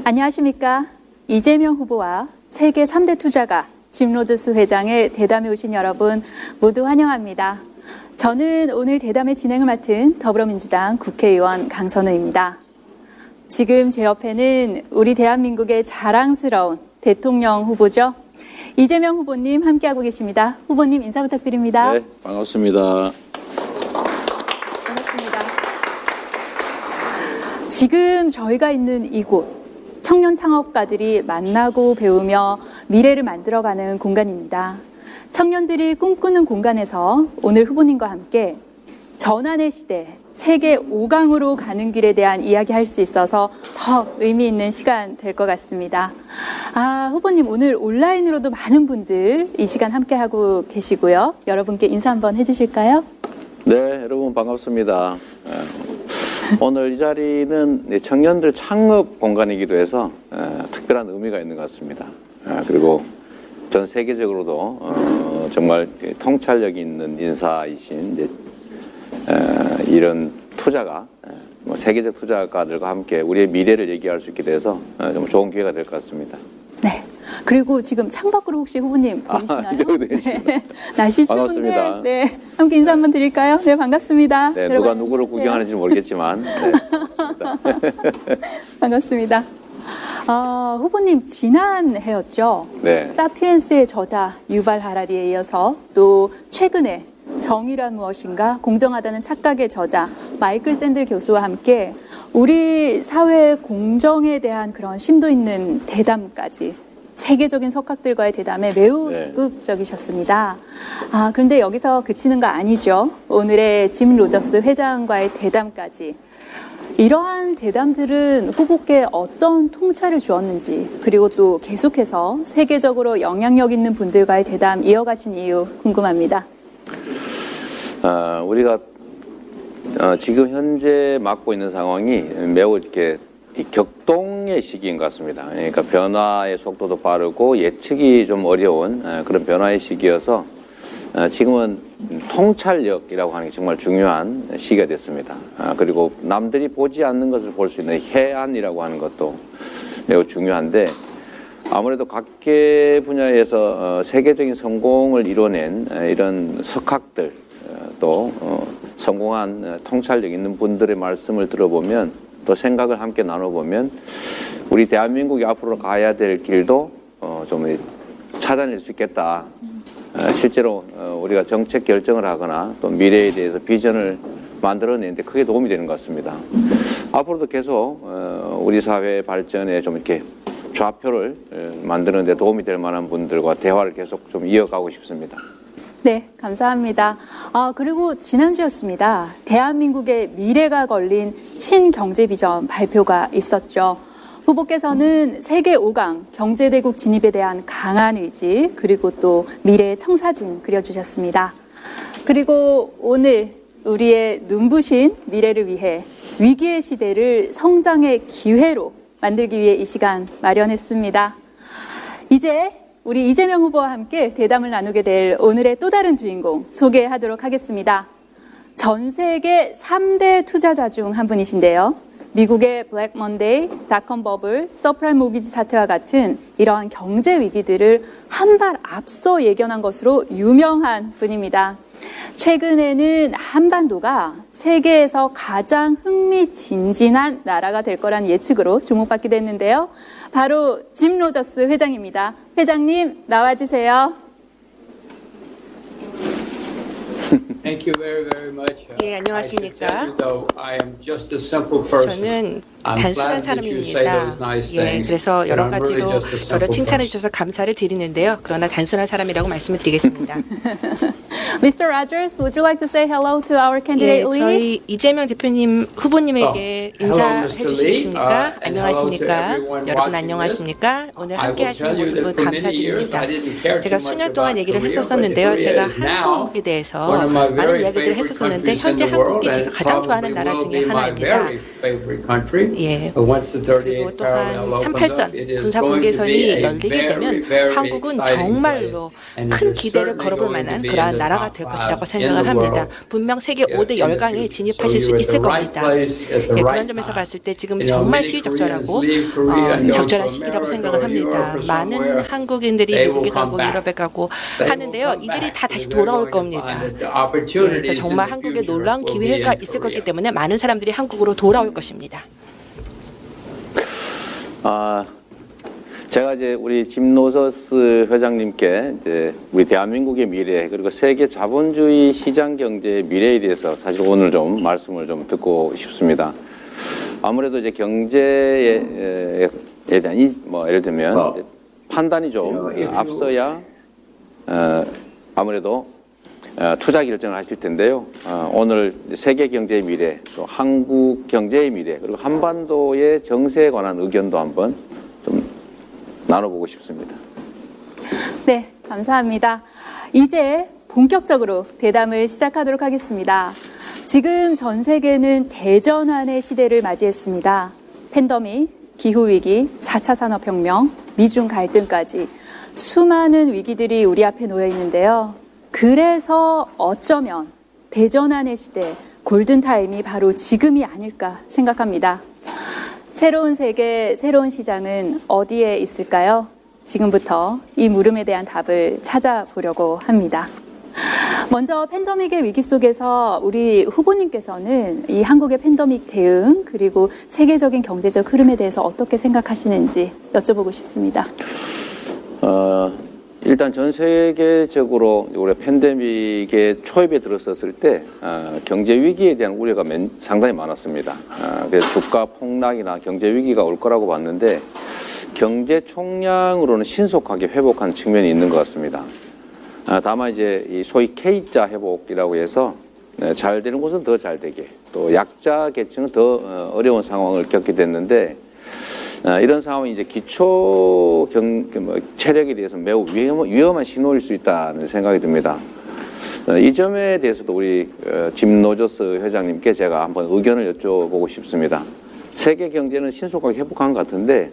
안녕하십니까. 이재명 후보와 세계 3대 투자가 짐 로저스 회장의 대담에 오신 여러분 모두 환영합니다. 저는 오늘 대담의 진행을 맡은 더불어민주당 국회의원 강선우입니다. 지금 제 옆에는 우리 대한민국의 자랑스러운 대통령 후보죠. 이재명 후보님 함께하고 계십니다. 후보님 인사 부탁드립니다. 네, 반갑습니다. 반갑습니다. 지금 저희가 있는 이곳, 청년 창업가들이 만나고 배우며 미래를 만들어가는 공간입니다. 청년들이 꿈꾸는 공간에서 오늘 후보님과 함께 전환의 시대, 세계 5강으로 가는 길에 대한 이야기할 수 있어서 더 의미 있는 시간 될 것 같습니다. 후보님 오늘 온라인으로도 많은 분들 이 시간 함께하고 계시고요. 여러분께 인사 한번 해주실까요? 네, 여러분 반갑습니다. 오늘 이 자리는 청년들 창업 공간이기도 해서 특별한 의미가 있는 것 같습니다. 그리고 전 세계적으로도 정말 통찰력 있는 인사이신 이런 투자가 세계적 투자가들과 함께 우리의 미래를 얘기할 수 있게 돼서 정말 좋은 기회가 될 것 같습니다. 네. 그리고 지금 창밖으로 혹시 후보님 보이시나요? 네. 날씨 추운데 네. 함께 인사 한번 드릴까요? 네, 반갑습니다. 네, 누가 누구를 구경하는지 모르겠지만 네, 반갑습니다. 반갑습니다. 후보님 지난 해였죠. 네. 사피엔스의 저자 유발 하라리에 이어서 또 최근에 정의란 무엇인가 공정하다는 착각의 저자 마이클 샌들 교수와 함께 우리 사회의 공정에 대한 그런 심도 있는 대담까지 세계적인 석학들과의 대담에 매우 적극적이셨습니다. 그런데 여기서 그치는 거 아니죠. 오늘의 짐 로저스 회장과의 대담까지. 이러한 대담들은 후보께 어떤 통찰을 주었는지, 그리고 또 계속해서 세계적으로 영향력 있는 분들과의 대담 이어가신 이유 궁금합니다. 우리가 지금 현재 맡고 있는 상황이 매우 이렇게 격동의 시기인 것 같습니다. 그러니까 변화의 속도도 빠르고 예측이 좀 어려운 그런 변화의 시기여서 지금은 통찰력이라고 하는 게 정말 중요한 시기가 됐습니다. 그리고 남들이 보지 않는 것을 볼 수 있는 해안이라고 하는 것도 매우 중요한데 아무래도 각계 분야에서 세계적인 성공을 이뤄낸 이런 석학들 또 성공한 통찰력 있는 분들의 말씀을 들어보면 또 생각을 함께 나눠보면 우리 대한민국이 앞으로 가야 될 길도 좀 찾아낼 수 있겠다. 실제로 우리가 정책 결정을 하거나 또 미래에 대해서 비전을 만들어내는데 크게 도움이 되는 것 같습니다. 앞으로도 계속 우리 사회 발전에 좀 이렇게 좌표를 만드는 데 도움이 될 만한 분들과 대화를 계속 좀 이어가고 싶습니다. 네, 감사합니다. 그리고 지난주였습니다. 대한민국의 미래가 걸린 신경제비전 발표가 있었죠. 후보께서는 세계 5강 경제대국 진입에 대한 강한 의지, 그리고 또 미래의 청사진 그려주셨습니다. 그리고 오늘 우리의 눈부신 미래를 위해 위기의 시대를 성장의 기회로 만들기 위해 이 시간 마련했습니다. 이제 우리 이재명 후보와 함께 대담을 나누게 될 오늘의 또 다른 주인공 소개하도록 하겠습니다. 전 세계 3대 투자자 중 한 분이신데요. 미국의 블랙 먼데이, 닷컴 버블, 서프라임 모기지 사태와 같은 이러한 경제 위기들을 한 발 앞서 예견한 것으로 유명한 분입니다. 최근에는 한반도가 세계에서 가장 흥미진진한 나라가 될 거란 예측으로 주목받기도 했는데요. 바로 짐 로저스 회장입니다. 회장님 나와주세요. Thank you very much. 예, 안녕하십니까. I am just a simple person. 저는 단순한 사람입니다. 예, 그래서 여러 가지로 저를 칭찬해 주셔서 감사를 드리는데요. 그러나 단순한 사람이라고 말씀을 드리겠습니다. Mr. Rogers, would you like to say hello to our candidate 예, Lee? 저희 이재명 대표님 후보님에게 인사해 주시겠습니까? 안녕하십니까? 여러분 안녕하십니까? 오늘 함께 하시는 모든 분 감사드립니다. 제가 수년 동안 얘기를 했었는데요. 제가 한국에 대해서 많은 이야기들을 했었는데 현재 한국이 제가 가장 좋아하는 나라 중에 하나입니다. 예. 그리고 또한 38선 군사 분계선이 열리게 되면 한국은 정말로 큰 기대를 걸어볼 만한 그러한 나라가 될 것이라고 생각을 합니다. 분명 세계 5대 열강에 진입하실 수 있을 겁니다. 예, 그런 점에서 봤을 때 지금 정말 시의적절하고 적절한 시기라고 생각을 합니다. 많은 한국인들이 미국에 가고 유럽에 가고 하는데요. 이들이 다 다시 돌아올 겁니다. 예, 그래서 정말 한국에 놀라운 기회가 있을 거기 때문에 많은 사람들이 한국으로 돌아올 것입니다. 제가 이제 우리 짐 노저스 회장님께 이제 우리 대한민국의 미래 그리고 세계 자본주의 시장 경제의 미래에 대해서 사실 오늘 좀 말씀을 좀 듣고 싶습니다. 아무래도 이제 경제에 대한 뭐 예를 들면 판단이 좀 앞서야 아무래도 투자 결정을 하실 텐데요. 오늘 세계 경제의 미래, 또 한국 경제의 미래, 그리고 한반도의 정세에 관한 의견도 한번 좀 나눠보고 싶습니다. 네, 감사합니다. 이제 본격적으로 대담을 시작하도록 하겠습니다. 지금 전 세계는 대전환의 시대를 맞이했습니다. 팬데믹, 기후위기, 4차 산업혁명, 미중 갈등까지 수많은 위기들이 우리 앞에 놓여 있는데요. 그래서 어쩌면 대전환의 시대, 골든타임이 바로 지금이 아닐까 생각합니다. 새로운 세계, 새로운 시장은 어디에 있을까요? 지금부터 이 물음에 대한 답을 찾아보려고 합니다. 먼저 팬데믹의 위기 속에서 우리 후보님께서는 이 한국의 팬데믹 대응 그리고 세계적인 경제적 흐름에 대해서 어떻게 생각하시는지 여쭤보고 싶습니다. 일단 전 세계적으로 올해 팬데믹의 초입에 들었었을 때 경제 위기에 대한 우려가 상당히 많았습니다. 그래서 주가 폭락이나 경제 위기가 올 거라고 봤는데 경제 총량으로는 신속하게 회복한 측면이 있는 것 같습니다. 다만 이제 이 소위 K자 회복이라고 해서 잘 되는 곳은 더 잘 되게 또 약자 계층은 더 어려운 상황을 겪게 됐는데 이런 상황이 이제 기초 체력에 대해서 매우 위험한 신호일 수 있다는 생각이 듭니다. 이 점에 대해서도 우리 짐 노저스 회장님께 제가 한번 의견을 여쭤보고 싶습니다. 세계 경제는 신속하게 회복한 것 같은데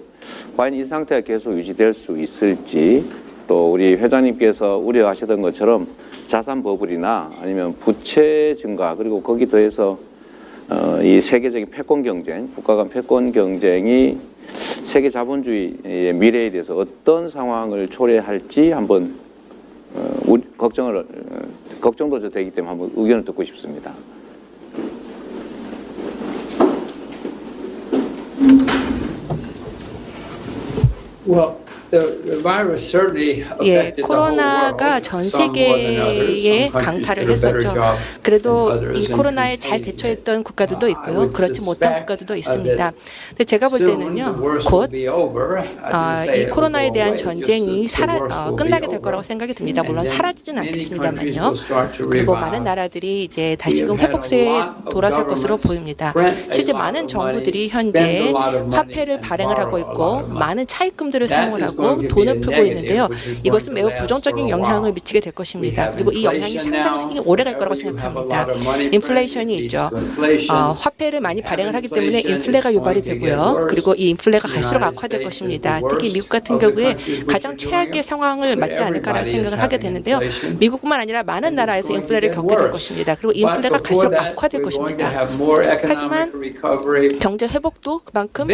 과연 이 상태가 계속 유지될 수 있을지 또 우리 회장님께서 우려하시던 것처럼 자산 버블이나 아니면 부채 증가 그리고 거기 더해서 이 세계적인 패권 경쟁, 국가 간 패권 경쟁이 세계 자본주의의 미래에 대해서 어떤 상황을 초래할지 한번 걱정도 되기 때문에 한번 의견을 듣고 싶습니다. 예, 코로나가 전 세계에 강타를 했었죠. 그래도 이 코로나에 잘 대처했던 국가들도 있고요. 그렇지 못한 국가들도 있습니다. 근데 제가 볼 때는요, 곧 이 코로나에 대한 전쟁이 끝나게 될 거라고 생각이 듭니다. 물론 사라지진 않겠습니다만요. 그리고 많은 나라들이 이제 다시금 회복세에 돌아설 것으로 보입니다. 실제 많은 정부들이 현재 화폐를 발행을 하고 있고 많은 차입금들을 사용을 하고 돈을 풀고 있는데요. 이것은 매우 부정적인 영향을 미치게 될 것입니다. 그리고 이 영향이 상당히 오래 갈 거라고 생각합니다. 인플레이션이 있죠. 화폐를 많이 발행을 하기 때문에 인플레가 유발이 되고요. 그리고 이 인플레가 갈수록 악화될 것입니다. 특히 미국 같은 경우에 가장 최악의 상황을 맞지 않을까라는 생각을 하게 되는데요. 미국뿐만 아니라 많은 나라에서 인플레를 겪게 될 것입니다. 그리고 인플레가 갈수록 악화될 것입니다. 하지만 경제 회복도 그만큼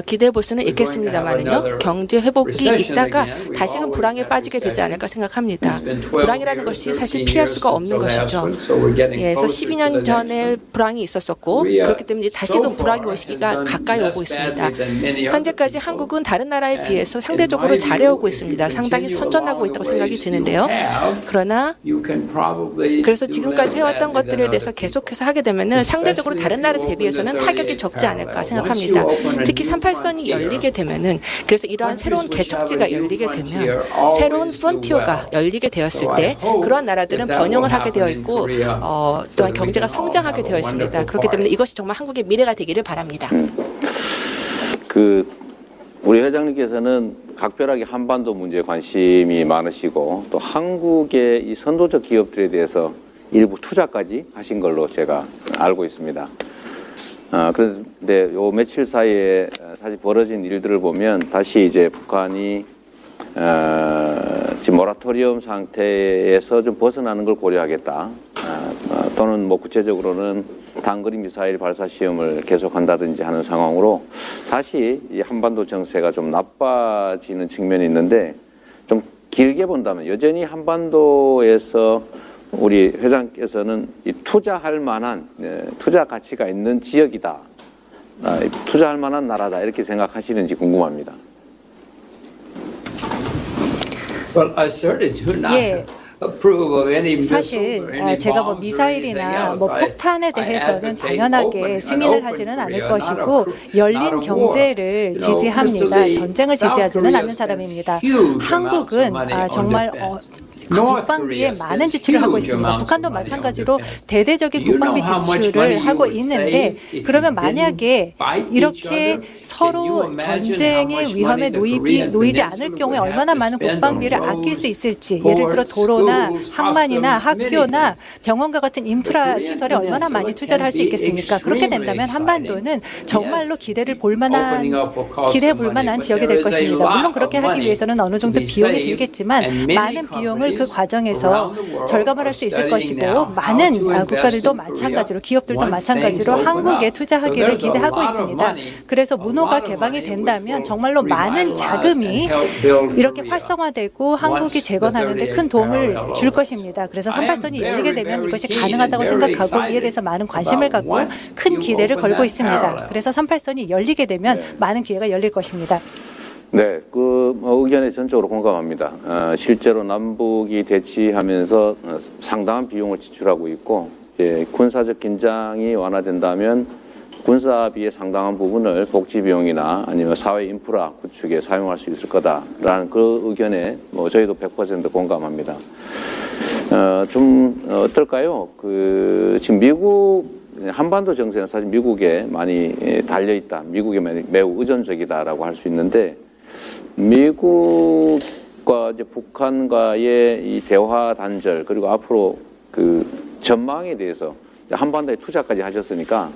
기대해 볼 수는 있겠습니다만은요. 경제 회복이 있다가 다시금 불황에 빠지게 되지 않을까 생각합니다. 불황이라는 것이 사실 피할 수가 없는 것이죠. 예, 그래서 12년 전에 불황이 있었었고 그렇기 때문에 다시금 불황이 올 시기가 가까이 오고 있습니다. 현재까지 한국은 다른 나라에 비해서 상대적으로 잘해오고 있습니다. 상당히 선전하고 있다고 생각이 드는데요. 그러나 그래서 지금까지 해왔던 것들에 대해서 계속해서 하게 되면은 상대적으로 다른 나라 대비해서는 타격이 적지 않을까 생각합니다. 특히 38선이 열리게 되면은 그래서 이러한 새로운 개척지가 열리게 되면 새로운 프론티어가 열리게 되었을 때 그러한 나라들은 번영을 하게 되어 있고 또한 경제가 성장하게 되어 있습니다. 그렇기 때문에 이것이 정말 한국의 미래가 되기를 바랍니다. 우리 회장님께서는 각별하게 한반도 문제에 관심이 많으시고 또 한국의 이 선도적 기업들에 대해서 일부 투자까지 하신 걸로 제가 알고 있습니다. 그런데 요 며칠 사이에 사실 벌어진 일들을 보면 다시 이제 북한이 지금 모라토리엄 상태에서 좀 벗어나는 걸 고려하겠다. 또는 뭐 구체적으로는 단거리 미사일 발사 시험을 계속한다든지 하는 상황으로 다시 이 한반도 정세가 좀 나빠지는 측면이 있는데 좀 길게 본다면 여전히 한반도에서 우리 회장께서는 이 투자할 만한 투자 가치가 있는 지역이다. 투자할 만한 나라다. 이렇게 생각하시는지 궁금합니다. Well, I certainly do not 예. approve of any missile 사실 or any 제가 뭐 bombs or anything 미사일이나 else. 뭐 폭탄에 I 대해서는 advocate 당연하게 open, 승인을 an 하지는 open 않을 Korea, 것이고 not a 열린 war. 경제를 You know, 지지합니다. Mr. Lee, 전쟁을 South 지지하지는 Korea 않는 사람입니다. spends huge 한국은 amounts of money on 정말 defense. North 국방비에 Korea 많은 spends 지출을 하고 huge 있습니다. amounts 북한도 of money on 마찬가지로 defense. 대대적인 Do you know 국방비 how much money 지출을 you 하고 would 있는데 save if 그러면 you 만약에 didn't fight each 이렇게 other? Can you 서로 imagine how 전쟁의 much 위험에 money the Korean 놓이지 않을 peninsula 경우에 would 얼마나 have to 많은 spend on 국방비를 아낄 수 roads, 있을지 예를 들어 ports, 도로나 schools, 항만이나 hospitals, 학교나 many 병원과 같은 인프라 The Korean 시설에 얼마나 많이 peninsula 투자를 할 수 can be 있겠습니까? 그렇게 extremely 된다면 한반도는 exciting. 정말로 Yes, 기대를 볼 만한 opening up will cost 기대해 some 볼 money, 만한 but 지역이 there 될 is a 것입니다. lot 물론 of 그렇게 하기 money 위해서는 어느 정도 to be 비용이 saved, 들겠지만 and many 많은 비용을 그 companies 과정에서 around the world 절감을 할 are 수 있을 studying 것이고 now how 많은 to invest 국가들도 in 마찬가지로 Korea 기업들도 once 마찬가지로 things open 한국에 up. 투자하기를 So there's a 기대하고 lot of 있습니다. money, 그래서 a lot 문호가 of 개방이 money 된다면 which will 정말로 많은 revitalize 자금이 and help build 이렇게 Korea. 활성화되고 한국이 Once 재건하는 데 큰 the 38 도움을 parallel 줄 것입니다. 그래서 I am 38선이 very, 열리게 되면 very 이것이 keen 가능하다고 and very 생각하고 이에 대해서 많은 관심을 excited 갖고 about 큰 once 기대를 you 걸고 open that 있습니다. parallel. 그래서 38선이 열리게 되면 네. 많은 기회가 열릴 것입니다. 네, 의견에 전적으로 공감합니다. 실제로 남북이 대치하면서 상당한 비용을 지출하고 있고, 군사적 긴장이 완화된다면 군사비의 상당한 부분을 복지 비용이나 아니면 사회 인프라 구축에 사용할 수 있을 거다라는 그 의견에 저희도 100% 공감합니다. 좀 어떨까요? 지금 미국 한반도 정세는 사실 미국에 많이 달려 있다, 미국에 매우 의존적이다라고 할 수 있는데. 미국과 이제 북한과의 이 대화 단절 그리고 앞으로 그 전망에 대해서 한반도에 투자까지 하셨으니까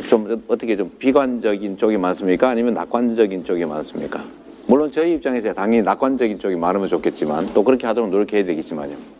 좀 어떻게 좀 비관적인 쪽이 많습니까? 아니면 낙관적인 쪽이 많습니까? 물론 저희 입장에서 당연히 낙관적인 쪽이 많으면 좋겠지만 또 그렇게 하도록 노력해야 되겠지만요.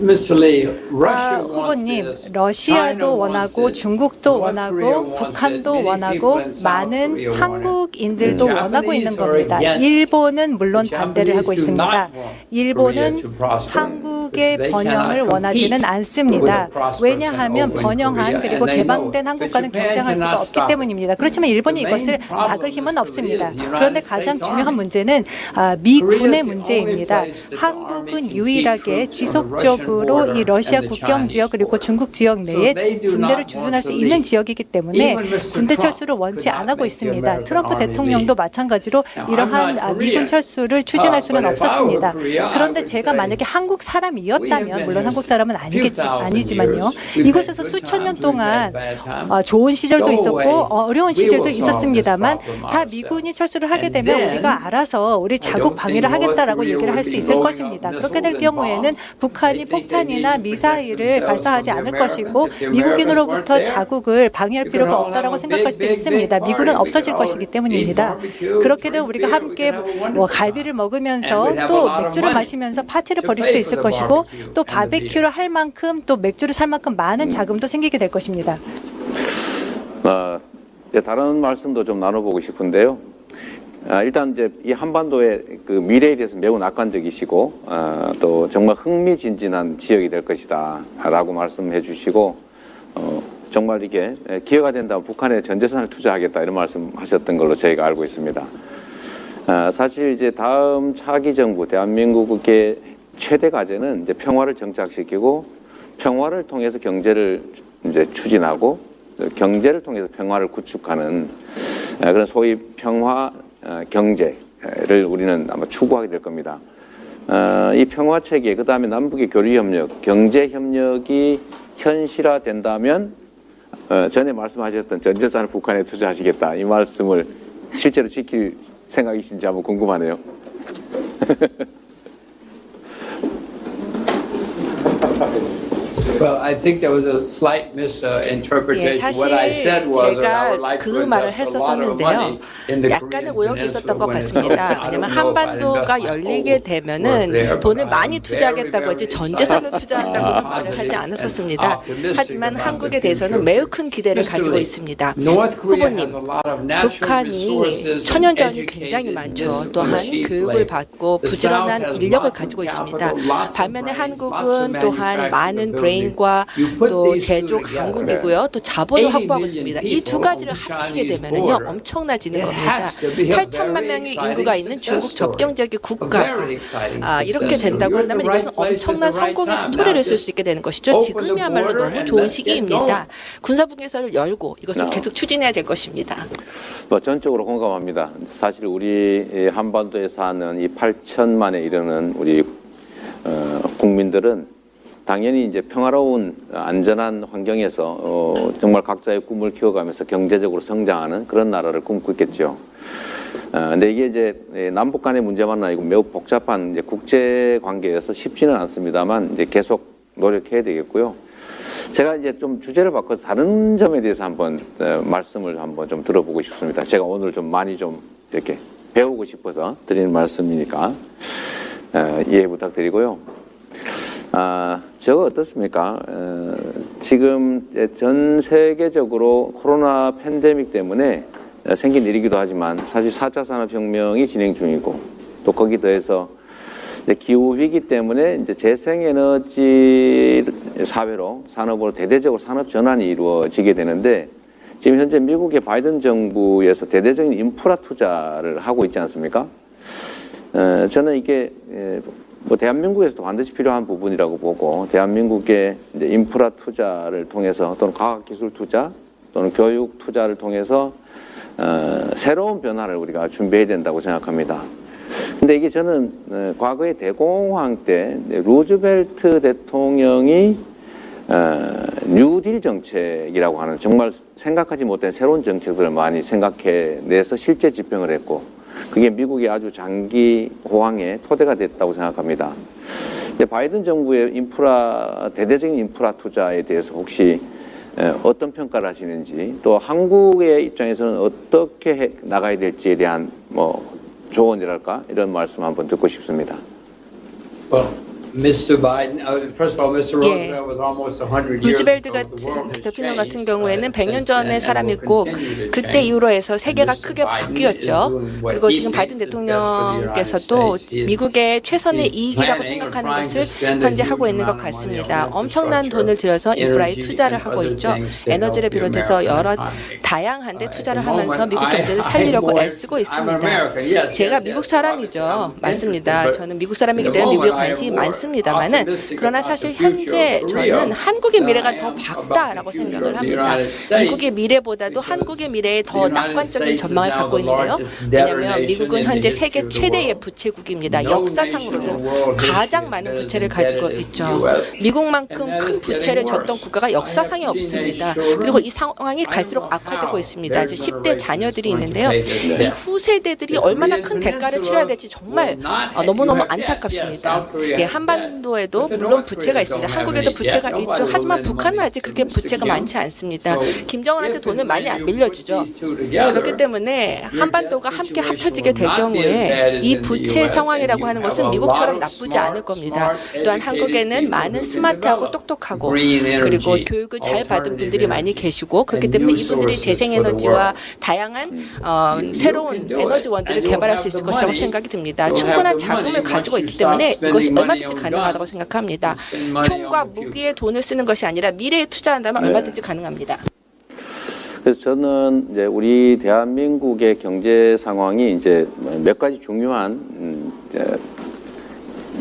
Mr. Lee, Russia wants 후보님, this. 러시아도 China 원하고 wants it. 중국도 North 원하고 Korea wants it. 북한도 Many 원하고 people in South 많은 Korea want it. 한국인들도 The 원하고 있는 Japanese are 겁니다. against. 일본은 물론 The 반대를 하고 Japanese do 있습니다. not want 일본은 Korea to prosper. 한국의 They 번영을 cannot 원하지는 compete 않습니다. with a prosperous 왜냐하면 and open 번영한 Korea, 그리고 and they know 개방된 it. 한국과는 But Japan 경쟁할 수가 cannot 없기 stop it. 때문입니다. 그렇지만 일본이 The main 이것을 problem, 막을 힘은 Mr. 없습니다. Lee, is the 그런데 United 가장 States 중요한 Army. 문제는 Korea 미군의 is the only 문제입니다. place that the 한국은 army can 유일하게 keep troops on the 지속적으로 이 Russian 러시아 border 국경 and the 지역 그리고 Chinese 중국 지역 내에 So they do 군대를 not 주둔할 want 수 to 있는 leave. 지역이기 때문에 Even Mr. 군대 Trump 철수를 원치 could not 안 하고 make the 있습니다. American 트럼프 army 대통령도 leave. 마찬가지로 Now, 이러한 I'm not 미군 Korean. 철수를 추진할 수는 But if I were 없었습니다. Korea, I 그런데 would 제가 say 만약에 한국 we have 사람이었다면 been 물론 here 한국 사람은 a few thousand 아니지만요. years. We've 이곳에서 had good 수천 년 times, we've had 동안 bad times. 좋은 시절도 Go 있었고 away. 어려운 We 시절도 will solve 있었습니다만 this problem 다 ourselves. 미군이 철수를 하게 And 되면 then 우리가 알아서 우리 I 자국 don't 방위를 think North 하겠다라고 Korea 얘기를 할 would 수 be 있을 blowing 것입니다. up 그렇게 될 missiles and 경우에는 bombs. 북한이 They think they 폭탄이나 need to protect 미사일을 themselves 발사하지 from 않을 the 것이고 Americans. If the 미국인으로부터 Americans weren't 자국을 방해할 there, 필요가 we could all 없다라고 have a 생각할 수도 big, big, 있습니다. big 미군은 party. We 없어질 could all 것이기 eat 때문입니다. barbecue, 그렇게 되면 drink 우리가 beer, we 함께 could have a wonderful 갈비를 time. 먹으면서 And we'd have 또 a lot of 맥주를 money 마시면서 파티를 to 벌일 수도 pay 있을 for the 것이고 barbecue 또 and the 바베큐를 할 만큼 또 맥주를 살 만큼 많은 자금도 생기게 될 것입니다. 다른 말씀도 좀 나눠보고 싶은데요. 일단 이제 이 한반도의 그 미래에 대해서 매우 낙관적이시고 또 정말 흥미진진한 지역이 될 것이다라고 말씀해 주시고 정말 이게 기회가 된다면 북한에 전 재산을 투자하겠다 이런 말씀하셨던 걸로 저희가 알고 있습니다. 사실 이제 다음 차기 정부 대한민국의 최대 과제는 이제 평화를 정착시키고 평화를 통해서 경제를 이제 추진하고 경제를 통해서 평화를 구축하는 그런 소위 평화 경제를 우리는 아마 추구하게 될 겁니다. 이 평화 체계, 그 다음에 남북의 교류 협력, 경제 협력이 현실화된다면 전에 말씀하셨던 전 재산을 북한에 투자하시겠다 이 말씀을 실제로 지킬 생각이신지 한번 궁금하네요. Well, I think there was a slight 예, misinterpretation. 사실 What I said was that I would 제가 like 그 to 말을 invest a lot of 했었었는데요. money in the 약간의 Korean 오역이 peninsula 있었던 것 when it's 같습니다. over. I 왜냐하면 don't know if I'd 한반도가 invest my 열리게 whole 되면은 worth there, but 돈을 I'm 많이 very, 투자하겠다고 very 했지 전 재산을 투자한다고는 말을 하지 않았었습니다. 하지만 한국에 대해서는 매우 큰 기대를 가지고 있습니다. North Korea 후보님, has a lot of natural 북한이 resources 천연자원이 and 굉장히 많죠. educated, 또한 cheap 교육을 labor. 받고 The South 부지런한 has 인력을 lots of 가지고 있습니다. capital, lots of 반면에 brains, 한국은 lots of 또한 많은 manufacturing 브레인과 ability. You put 또 these two 제조 together. 강국이고요. 또 자본을 80 확보하고 million 있습니다. 이 두 people 가지를 on the 합치게 Chinese 되면은요 border. 엄청나지는 It 겁니다. has to be a 8천만 very 명의 exciting 인구가 있는 중국 success story. 접경지역의 A 국가가 very exciting 이렇게 success 된다고 story. You're at 한다면 the right 이것은 place at 엄청난 the right 성공의 time. 스토리를 Now 쓸 수 있게 되는 것이죠. open the 지금이야말로 border 너무 and 좋은 let's get 시기입니다. going. 군사분계선을 열고 이것을 계속 추진해야 될 것입니다. 뭐 전적으로 공감합니다. 사실 우리 한반도에 사는 이 8천만에 이르는 우리 국민들은 당연히 이제 평화로운 안전한 환경에서 정말 각자의 꿈을 키워가면서 경제적으로 성장하는 그런 나라를 꿈꾸겠죠. 근데 이게 이제 남북 간의 문제만 아니고 매우 복잡한 이제 국제 관계여서 쉽지는 않습니다만 이제 계속 노력해야 되겠고요. 제가 이제 좀 주제를 바꿔서 다른 점에 대해서 한번 말씀을 한번 좀 들어보고 싶습니다. 제가 오늘 좀 많이 좀 이렇게 배우고 싶어서 드리는 말씀이니까 이해 부탁드리고요. 저거 어떻습니까? 지금 전 세계적으로 코로나 팬데믹 때문에 생긴 일이기도 하지만 사실 4차 산업혁명이 진행 중이고 또 거기 더해서 기후 위기 때문에 이제 재생에너지 사회로 산업으로 대대적으로 산업 전환이 이루어지게 되는데 지금 현재 미국의 바이든 정부에서 대대적인 인프라 투자를 하고 있지 않습니까? 저는 이게 뭐 대한민국에서도 반드시 필요한 부분이라고 보고 대한민국의 이제 인프라 투자를 통해서 또는 과학기술 투자 또는 교육 투자를 통해서 새로운 변화를 우리가 준비해야 된다고 생각합니다. 근데 이게 저는 과거의 대공황 때 루즈벨트 대통령이 뉴딜 정책이라고 하는 정말 생각하지 못한 새로운 정책들을 많이 생각해내서 실제 집행을 했고 그게 미국의 아주 장기 호황의 토대가 됐다고 생각합니다. 근데 바이든 정부의 대대적인 인프라 투자에 대해서 혹시 어떤 평가를 하시는지 또 한국의 입장에서는 어떻게 나가야 될지에 대한 뭐 조언이랄까 이런 말씀 한번 듣고 싶습니다. Well, Mr. Biden, first of all, Mr. 예. Roosevelt was almost 100 years 루즈벨트 ago. The world has 대통령 같은 changed, 경우에는 100년 since 전의 then and 사람이었고 will continue to 그때 change. 이후로 해서 세계가 And Mr. 크게 Biden 바뀌었죠. is doing what 그리고 he 지금 바이든 thinks is best for the United 대통령께서도 States. He is- 미국의 최선의 he's 이익이라고 planning or 생각하는 trying to 것을 spend a 현재 하고 huge 있는 것 amount of money 같습니다. on 엄청난 infrastructure, 돈을 들여서 인프라에 energy, 투자를 and 하고 other 있죠. things to 에너지를 help the 비롯해서 American 여러 economy. 다양한 데 At 투자를 the 하면서 moment, 미국 경제를 살리려고 애쓰고 I'm 있습니다. American. Yes, 제가 yes, 미국 yes. 사람이죠. I'm 맞습니다. interested, 저는 but 미국 사람이기 at the 때문에 미국에 moment, I 관심이 am more 많습니다만은 optimistic 그러나 about 사실 the future 현재 of Korea 저는 한국의 than 미래가 I 더 am about 밝다라고 the future 생각을 of the 합니다. United States. 미국의 미래보다도 Because 한국의 미래에 더 the United 낙관적인 States is 전망을 now 갖고 the 있는데요. largest debtor 왜냐하면 nation 미국은 in the 현재 history 세계 of the 최대의 world. 부채국입니다. No nation in the 역사상으로도 world history 가장 많은 that is 부채를 가지고 indebted as 있죠. the US. 미국만큼 And that 큰 is getting 부채를 졌던 worse. 국가가 역사상에 I have 없습니다. teenage children. 그리고 이 상황이 갈수록 I don't know 악화되고 how 있습니다. their 저 10대 generation 자녀들이 is going to 있는데요. pay this 이 debt. 후세대들이 The 얼마나 Korean 큰 대가를 Peninsula 치러야 될지 정말 will not have- 너무너무 you have debt. 안타깝습니다. Yes, South Korea 예, has 한반도에도 debt. But the 물론 North 부채가 Korea 있습니다. don't have 한국에도 any 부채가 debt. 있죠. Nobody 하지만 will lend 북한은 money 아직 to 그렇게 Mr. 부채가 Kim. 많지 않습니다. So 김정은한테 if 돈을 and 많이 when 안 you 빌려주죠. put these two together, 그렇기 때문에 your 한반도가 debt 함께 situation 합쳐지게 될 will not be as bad 경우에 as 이 in the 부채 US, 상황이라고 and 하는 you 것은 have a 미국처럼 lot of 나쁘지 smart, 않을 겁니다. smart, 또한 educated 한국에는 people 많은 who can 스마트하고 develop 똑똑하고 green energy, 그리고 교육을 잘 받은 분들이 alternative 많이 energy, 계시고 그렇기 and 때문에 new 이분들이 sources for the 재생에너지와 world. 다양한 You 새로운 can do it, 에너지원들을 and you'll 개발할 have 수 있을 the 것이라고 money. 생각이 듭니다. You'll 충분한 have the money 자금을 가지고 once you 있기 stop 때문에 이것이 spending money 얼마든지 on 가능하다고 guns. 생각합니다. You spend money 총과 on the 무기에 돈을 쓰는 것이 아니라 미래에 투자한다면 얼마든지 가능합니다. 그래서 저는 이제 우리 대한민국의 경제 상황이 이제 몇 가지 중요한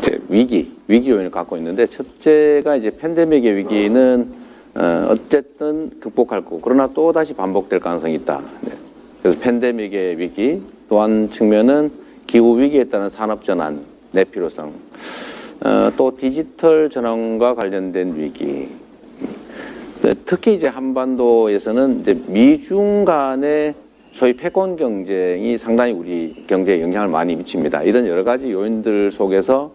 이제 위기 요인을 갖고 있는데 첫째가 이제 팬데믹의 위기는 어쨌든 극복할 거고 그러나 또 다시 반복될 가능성이 있다. 그래서 팬데믹의 위기 또 한 측면은 기후 위기에 따른 산업 전환의 필요성, 또 디지털 전환과 관련된 위기. 특히 이제 한반도에서는 이제 미중 간의 소위 패권 경쟁이 상당히 우리 경제에 영향을 많이 미칩니다. 이런 여러 가지 요인들 속에서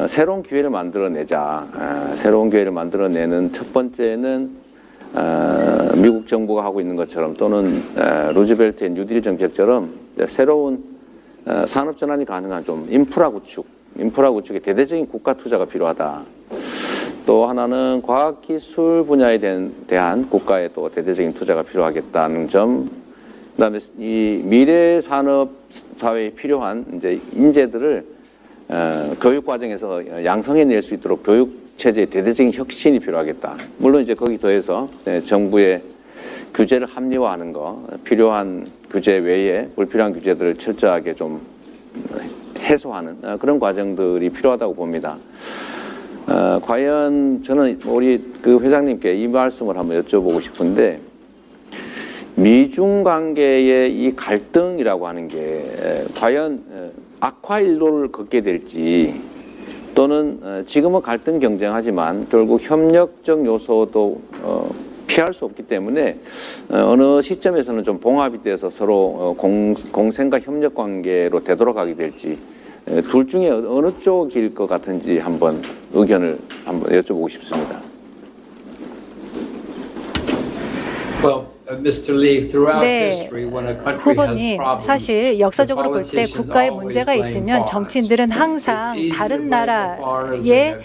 새로운 기회를 만들어내자. 새로운 기회를 만들어내는 첫 번째는 미국 정부가 하고 있는 것처럼 또는 루즈벨트의 뉴딜 정책처럼 새로운 산업 전환이 가능한 좀 인프라 구축에 대대적인 국가 투자가 필요하다. 또 하나는 과학기술 분야에 대한 국가의 또 대대적인 투자가 필요하겠다는 점. 그다음에 이 미래 산업 사회에 필요한 이제 인재들을 교육 과정에서 양성해낼 수 있도록 교육 체제의 대대적인 혁신이 필요하겠다. 물론 이제 거기 더해서 정부의 규제를 합리화하는 거, 필요한 규제 외에 불필요한 규제들을 철저하게 좀 해소하는 그런 과정들이 필요하다고 봅니다. 과연 저는 우리 그 회장님께 이 말씀을 한번 여쭤보고 싶은데, 미중 관계의 이 갈등이라고 하는 게 과연 악화일로를 걷게 될지, 또는 지금은 갈등 경쟁하지만 결국 협력적 요소도 피할 수 없기 때문에 어느 시점에서는 좀 봉합이 돼서 서로 공생과 협력 관계로 되돌아가게 될지, 둘 중에 어느 쪽일 것 같은지 한번 의견을 한번 여쭤보고 싶습니다. 네, 후보님, 사실 역사적으로 볼 때 국가에 문제가 있으면 정치인들은 항상 다른 나라의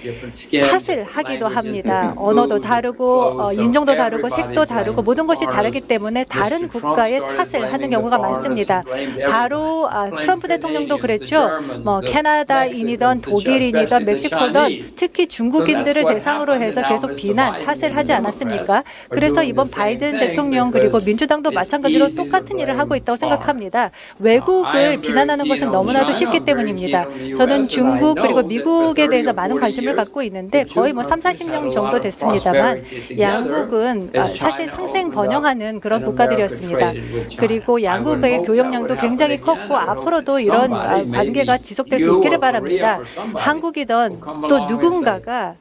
탓을 하기도 합니다. 언어도 다르고 인종도 다르고 색도 다르고 모든 것이 다르기 때문에 다른 국가의 탓을 하는 경우가 많습니다. 바로 트럼프 대통령도 그랬죠. 뭐 캐나다인이든 독일인이든 멕시코든 특히 중국인들을 대상으로 해서 계속 비난, 탓을 하지 않았습니까? 그래서 이번 바이든 대통령 그리고 민주당도 마찬가지로 똑같은 일을 하고 있다고 생각합니다. 외국을 비난하는 것은 너무나도 쉽기 때문입니다. 저는 중국 그리고 미국에 대해서 많은 관심을 갖고 있는데 거의 뭐 30-40년 정도 됐습니다만 양국은 사실 상생 번영하는 그런 국가들이었습니다. 그리고 양국의 교역량도 굉장히 컸고 앞으로도 이런 관계가 지속될 수 있기를 바랍니다. 한국이든 또 누군가가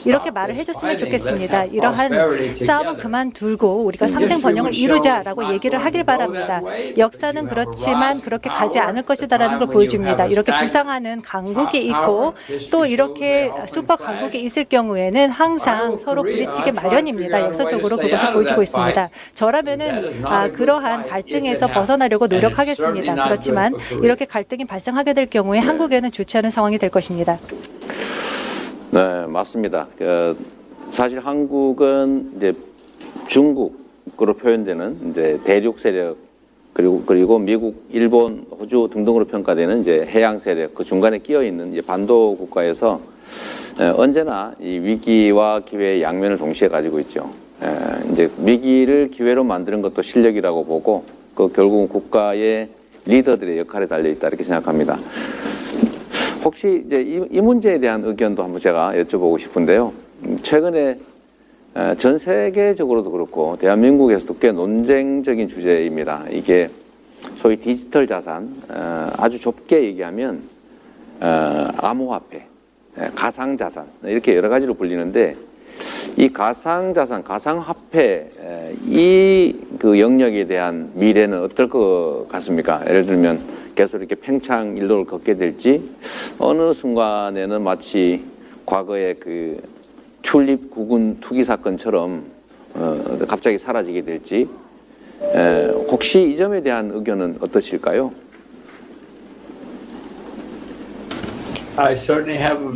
이렇게 말을 해줬으면 좋겠습니다. 이러한 싸움은 그만두고 우리가 상생 번영을 이루자라고 얘기를 하길 바랍니다. 역사는 그렇지만 그렇게 가지 않을 것이다라는 걸 보여줍니다. 이렇게 부상하는 강국이 있고 또 이렇게 슈퍼 강국이 있을 경우에는 항상 서로 부딪히게 마련입니다. 역사적으로 그것을 보여주고 있습니다. 저라면은 그러한 갈등에서 벗어나려고 노력하겠습니다. 그렇지만 이렇게 갈등이 발생하게 될 경우에 한국에는 좋지 않은 상황이 될 것입니다. 네, 맞습니다. 사실 한국은 이제 중국으로 표현되는 이제 대륙 세력 그리고 미국, 일본, 호주 등등으로 평가되는 이제 해양 세력 그 중간에 끼어 있는 이제 반도 국가에서 언제나 이 위기와 기회의 양면을 동시에 가지고 있죠. 이제 위기를 기회로 만드는 것도 실력이라고 보고 그 결국은 국가의 리더들의 역할에 달려 있다 이렇게 생각합니다. 혹시 이제 이 문제에 대한 의견도 한번 제가 여쭤보고 싶은데요. 최근에 전 세계적으로도 그렇고 대한민국에서도 꽤 논쟁적인 주제입니다. 이게 소위 디지털 자산, 아주 좁게 얘기하면 암호화폐, 가상자산 이렇게 여러 가지로 불리는데 이 가상자산, 가상화폐 이 그 영역에 대한 미래는 어떨 것 같습니까? 예를 들면 계속 이렇게 팽창 일로를 걷게 될지 어느 순간에는 마치 과거의 그 튤립 국군 투기 사건처럼 갑자기 사라지게 될지 혹시 이 점에 대한 의견은 어떠실까요?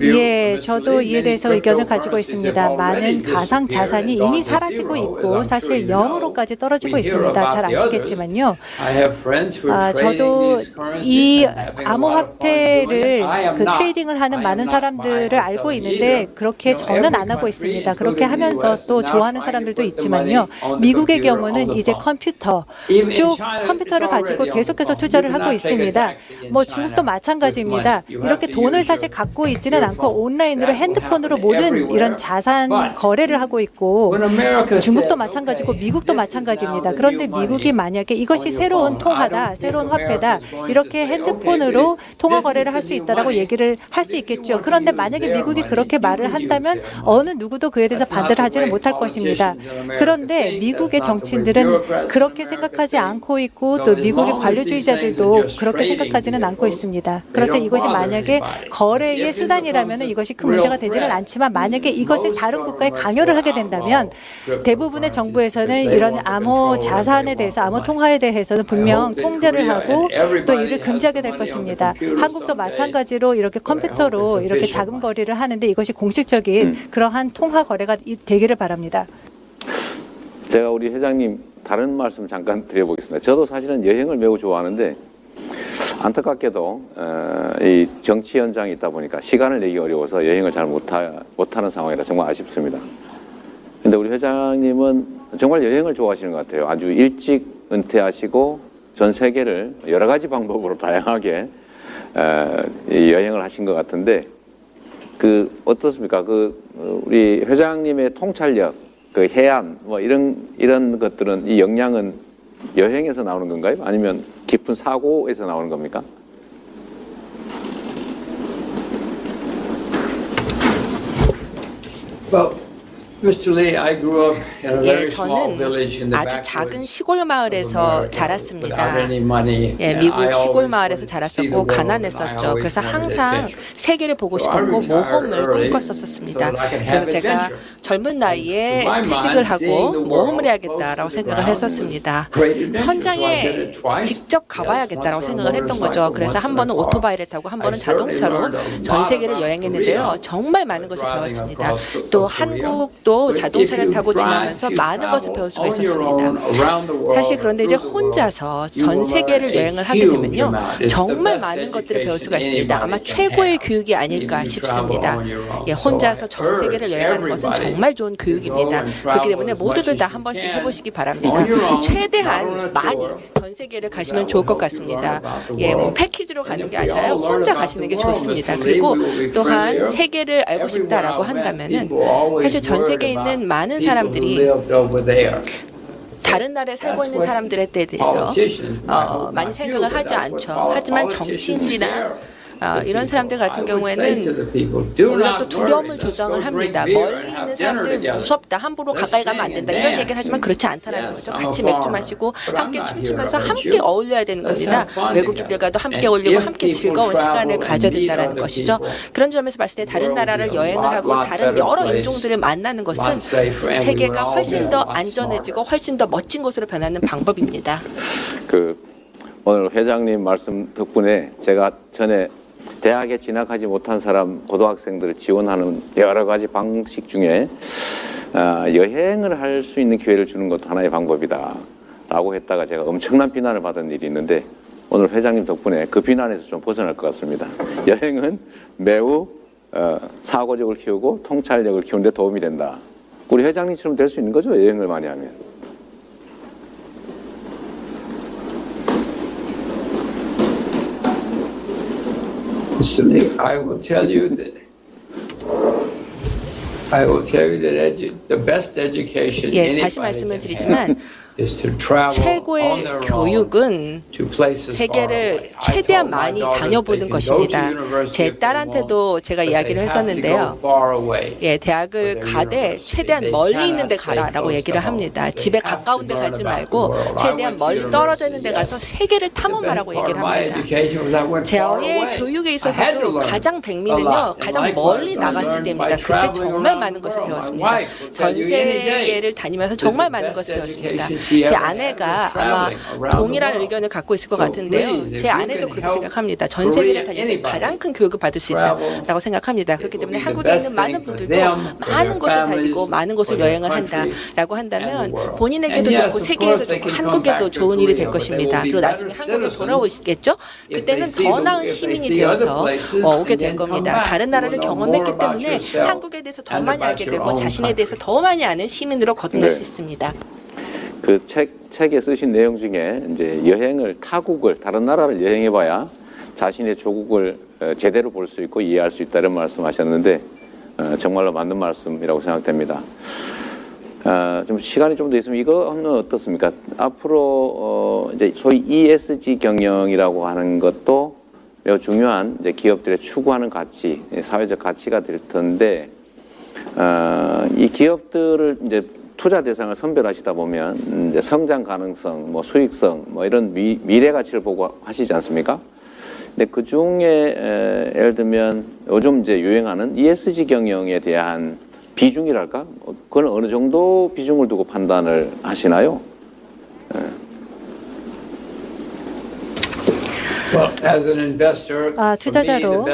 예, 저도 이에 대해서 의견을 가지고 있습니다. 많은 가상 자산이 이미 사라지고 있고 사실 0으로까지 떨어지고 있습니다. 잘 아시겠지만요. 저도 이 암호화폐를 그 트레이딩을 하는 많은 사람들을 알고 있는데 그렇게 저는 안 하고 있습니다. 그렇게 하면서 또 좋아하는 사람들도 있지만요. 미국의 경우는 이제 컴퓨터 쪽 컴퓨터를 가지고 계속해서 투자를 하고 있습니다. 뭐 중국도 마찬가지입니다. 이렇게 돈을 사실 갖고 있지는 않고 온라인으로 핸드폰으로 모든 이런 자산 거래를 하고 있고 중국도 마찬가지고 미국도 마찬가지고 마찬가지입니다. 그런데 미국이 만약에 이것이 새로운 통화다, 새로운 화폐다, 이렇게 핸드폰으로 통화 거래를 할 수 있다라고 얘기를 할 수 있겠죠. 그런데 만약에 미국이 그렇게 말을 한다면 어느 누구도 그에 대해서 반대를 하지는 못할 것입니다. 그런데 미국의 정치인들은 그렇게 생각하지 않고 있고 또 미국의 관료주의자들도 그렇게 생각하지는 않고 있습니다. 그래서 이것이 만약에 거래의 수단이라면 이것이 큰 문제가 되지는 않지만 만약에 이것을 다른 국가에 강요를 하게 된다면 대부분의 정부에서는 이런 암호 자산에 대해서 암호 통화에 대해서는 분명 통제를 하고 또 이를 금지하게 될 것입니다. 한국도 마찬가지로 이렇게 컴퓨터로 이렇게 자금 거래를 하는데 이것이 공식적인 그러한 통화 거래가 되기를 바랍니다. 제가 우리 회장님 다른 말씀 잠깐 드려보겠습니다. 저도 사실은 여행을 매우 좋아하는데 안타깝게도 이 정치 현장이 있다 보니까 시간을 내기 어려워서 여행을 잘 못하는 상황이라 정말 아쉽습니다. 그런데 우리 회장님은 정말 여행을 좋아하시는 것 같아요. 아주 일찍 은퇴하시고 전 세계를 여러 가지 방법으로 다양하게 여행을 하신 것 같은데 어떻습니까? 우리 회장님의 통찰력, 해안 뭐 이런 것들은 이 역량은 여행에서 나오는 건가요? 아니면 깊은 사고에서 나오는 겁니까? Well, Mr. Lee, I grew up in a 예, very small village in 저는 the 아주 작은 backwoods 시골 of 마을에서 America 자랐습니다. without any money. 예, And I 미국 시골 always 마을에서 wanted to see the 자랐었고 world, and I 가난했었죠. always 그래서 wanted 항상 adventure. 세계를 보고 So I 싶었고 retired 모험을 early 꿈꿨었습니다. so that I could 그래서 have 제가 adventure. 젊은 나이에 To my 퇴직을 mind, 하고 seeing the 모험을 world 해야겠다라고 close to the 생각을 ground 했었습니다. was great adventure. So I did 현장에 it twice. 직접 가봐야겠다라고 생각을 했던 거죠. 그래서 한 번은 오토바이를 타고 한 번은 자동차로 전 세계를 여행했는데요. 정말 많은 것을 배웠습니다. 또 한국도 자동차를 타고 지나면서 많은 것을 배울 수가 있었습니다. 사실 그런데 이제 혼자서 전 세계를 여행을 하게 되면요. 정말 많은 것들을 배울 수가 있습니다. 아마 최고의 교육이 아닐까 싶습니다. 예, 혼자서 전 세계를 여행하는 것은 정말 좋은 교육입니다. 그렇기 때문에 모두들 다 한 번씩 해보시기 바랍니다. 최대한 많이 전 세계를 가시면 좋을 것 같습니다. 예, 뭐 패키지로 가는 게 아니라요. 혼자 가시는 게 좋습니다. 그리고 또한 세계를 알고 싶다라고 한다면은 사실 전 세계에 있는 많은 사람들이 다른 나라에 살고 있는 사람들에 대해서 많이 생각을 하지 않죠. 하지만 정치인이나 이런 사람들 같은 경우에는 오히려 또 두려움을 조장을 합니다. 멀리 있는 사람들 무섭다, 함부로 가까이 가면 안 된다 이런 얘기를 하지만 그렇지 않다라는 거죠. 같이 맥주 마시고 함께 춤추면서 함께 어울려야 되는 겁니다. 외국인들과도 함께 어울리고 함께 즐거운 시간을 가져야 된다는 것이죠. 그런 점에서 봤을 때 다른 나라를 여행을 하고 다른 여러 인종들을 만나는 것은 세계가 훨씬 더 안전해지고 훨씬 더 멋진 곳으로 변하는 방법입니다. 오늘 회장님 말씀 덕분에 제가 전에 대학에 진학하지 못한 사람 고등학생들을 지원하는 여러 가지 방식 중에 여행을 할 수 있는 기회를 주는 것도 하나의 방법이다 라고 했다가 제가 엄청난 비난을 받은 일이 있는데 오늘 회장님 덕분에 그 비난에서 좀 벗어날 것 같습니다. 여행은 매우 사고력을 키우고 통찰력을 키우는 데 도움이 된다. 우리 회장님처럼 될 수 있는 거죠, 여행을 많이 하면. Mr. Lee, I will tell you that the best education 예, anybody 다시 말씀을 can 드리지만 have is to travel on 최고의 their own 교육은 to places far 세계를 away. I 최대한 told my 많이 daughters 다녀보는 they can go to 것입니다. university 제 if they 딸한테도 want, 제가 but 이야기를 they have to 했었는데요. go far away. 예, 대학을 for their 가되 university. 최대한 They 멀리 cannot 있는 데 stay 가라라고 close 얘기를 to home. 합니다. They 집에 have to 가까운 데 learn 가지 about the 말고 world. I 최대한 went to 멀리 떨어져 있는 데 university, 가서 세계를 The best 탐험하라고 part 얘기를 of my 합니다. education was I went far 저의 away. 교육에 I had to 있어서도 learn 가장 a 백미는요, lot. And 가장 likewise, 멀리 I 나갔을 learned 때입니다. by 그때 traveling 정말 around 많은 the 것을 world. My 배웠습니다. wife will 전 tell you any day 세계를 다니면서 that 정말 the 많은 best 것을 배웠습니다. education she 제 ever had 아내가 was 아마 traveling around the 동일한 world. 의견을 갖고 있을 것 So 같은데요. please, if 제 you 아내도 can 그렇게 help 생각합니다. 전 Korean 세계를 다닐 때 anybody 가장 큰 교육을 받을 수 있다라고 생각합니다. 그렇기 it will 때문에 be the 한국에 best 있는 많은 thing for 분들도 them, for 많은 their 곳을 families, 다니고 많은 곳을 for their 여행을 country 한다라고 한다면 and the world. 본인에게도 And yes, 좋고 of 세계에도 course, they 좋고 can come 한국에도 back to 좋은 일이 될 Korea, but they 것입니다. will be 그리고 나중에 better 한국에 citizens 돌아오시겠죠? if they 그때는 see 더 나은 if they 시민이 see other 되어서 places 오게 and 될 then come 겁니다. back. 다른 You 나라를 will know 경험했기 more about 때문에 yourself 한국에 대해서 더 and 많이 about 알게 your 되고 own 자신에 대해서 country. 더 많이 아는 시민으로 거듭날 네. 수 있습니다. 그 책에 쓰신 내용 중에 이제 여행을 타국을 다른 나라를 여행해봐야 자신의 조국을 제대로 볼 수 있고 이해할 수 있다는 말씀하셨는데 정말로 맞는 말씀이라고 생각됩니다. 좀 시간이 좀 더 있으면 이거는 어떻습니까? 앞으로 이제 소위 ESG 경영이라고 하는 것도 매우 중요한 이제 기업들의 추구하는 가치, 사회적 가치가 될 텐데 이 기업들을 이제 투자 대상을 선별하시다 보면 이제 성장 가능성, 뭐 수익성, 뭐 이런 미래 가치를 보고 하시지 않습니까? 근데 그 중에 예를 들면 요즘 이제 유행하는 ESG 경영에 대한 비중이랄까? 그건 어느 정도 비중을 두고 판단을 하시나요? 투자자로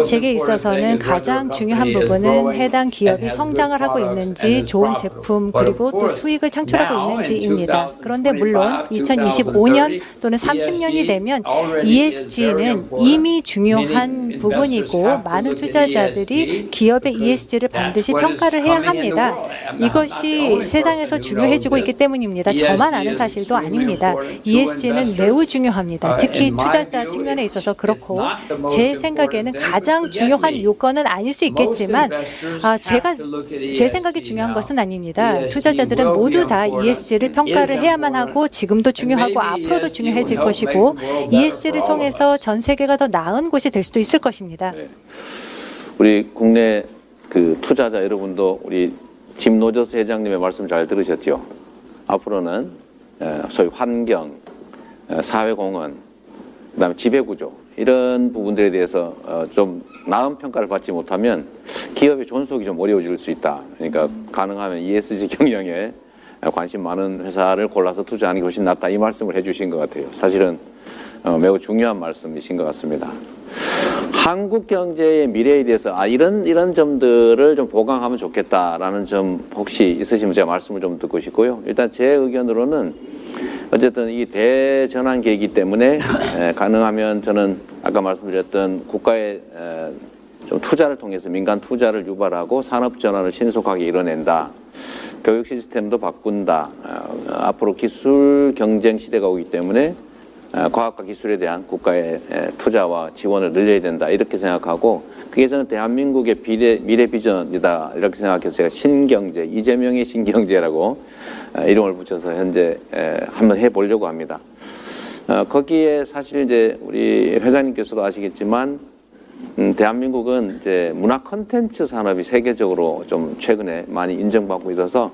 제게 있어서는 가장 중요한 부분은 해당 기업이 성장을 하고 있는지, 좋은 제품 그리고 또 수익을 창출하고 있는지입니다. 그런데 물론 2025년 또는 30년이 되면 ESG는 이미 중요한 부분이고 많은 투자자들이 기업의 ESG를 반드시 평가를 해야 합니다. 이것이 세상에서 중요해지고 있기 때문입니다. 저만 아는 사실도 아닙니다. ESG는 매우 중요합니다. 특히 투자자 측면에 있어서 그렇고 제 생각에는 가장 중요한 요건은 아닐 수 있겠지만 제 생각이 중요한 것은 아닙니다. 투자자들은 모두 다 ESG를 평가를 해야만 하고 지금도 중요하고 앞으로도 중요해질 것이고 ESG를 통해서 전 세계가 더 나은 곳이 될 수도 있을 것입니다. 네. 우리 국내 그 투자자 여러분도 우리 짐 노저스 회장님의 말씀 잘 들으셨죠? 앞으로는 소위 환경, 사회공헌, 그다음에 지배구조 이런 부분들에 대해서 좀 나은 평가를 받지 못하면 기업의 존속이 좀 어려워질 수 있다. 그러니까 가능하면 ESG 경영에 관심 많은 회사를 골라서 투자하는 게 훨씬 낫다. 이 말씀을 해주신 것 같아요. 사실은 매우 중요한 말씀이신 것 같습니다. 한국 경제의 미래에 대해서 이런 점들을 좀 보강하면 좋겠다라는 점 혹시 있으시면 제가 말씀을 좀 듣고 싶고요. 일단 제 의견으로는 어쨌든 이 대전환 계획이기 때문에 가능하면 저는 아까 말씀드렸던 국가의 좀 투자를 통해서 민간 투자를 유발하고 산업 전환을 신속하게 이뤄낸다. 교육 시스템도 바꾼다. 앞으로 기술 경쟁 시대가 오기 때문에 과학과 기술에 대한 국가의 투자와 지원을 늘려야 된다. 이렇게 생각하고 그게 저는 대한민국의 미래 비전이다. 이렇게 생각해서 제가 신경제, 이재명의 신경제라고 이름을 붙여서 현재 한번 해보려고 합니다. 거기에 사실 이제 우리 회장님께서도 아시겠지만 대한민국은 이제 문화 콘텐츠 산업이 세계적으로 좀 최근에 많이 인정받고 있어서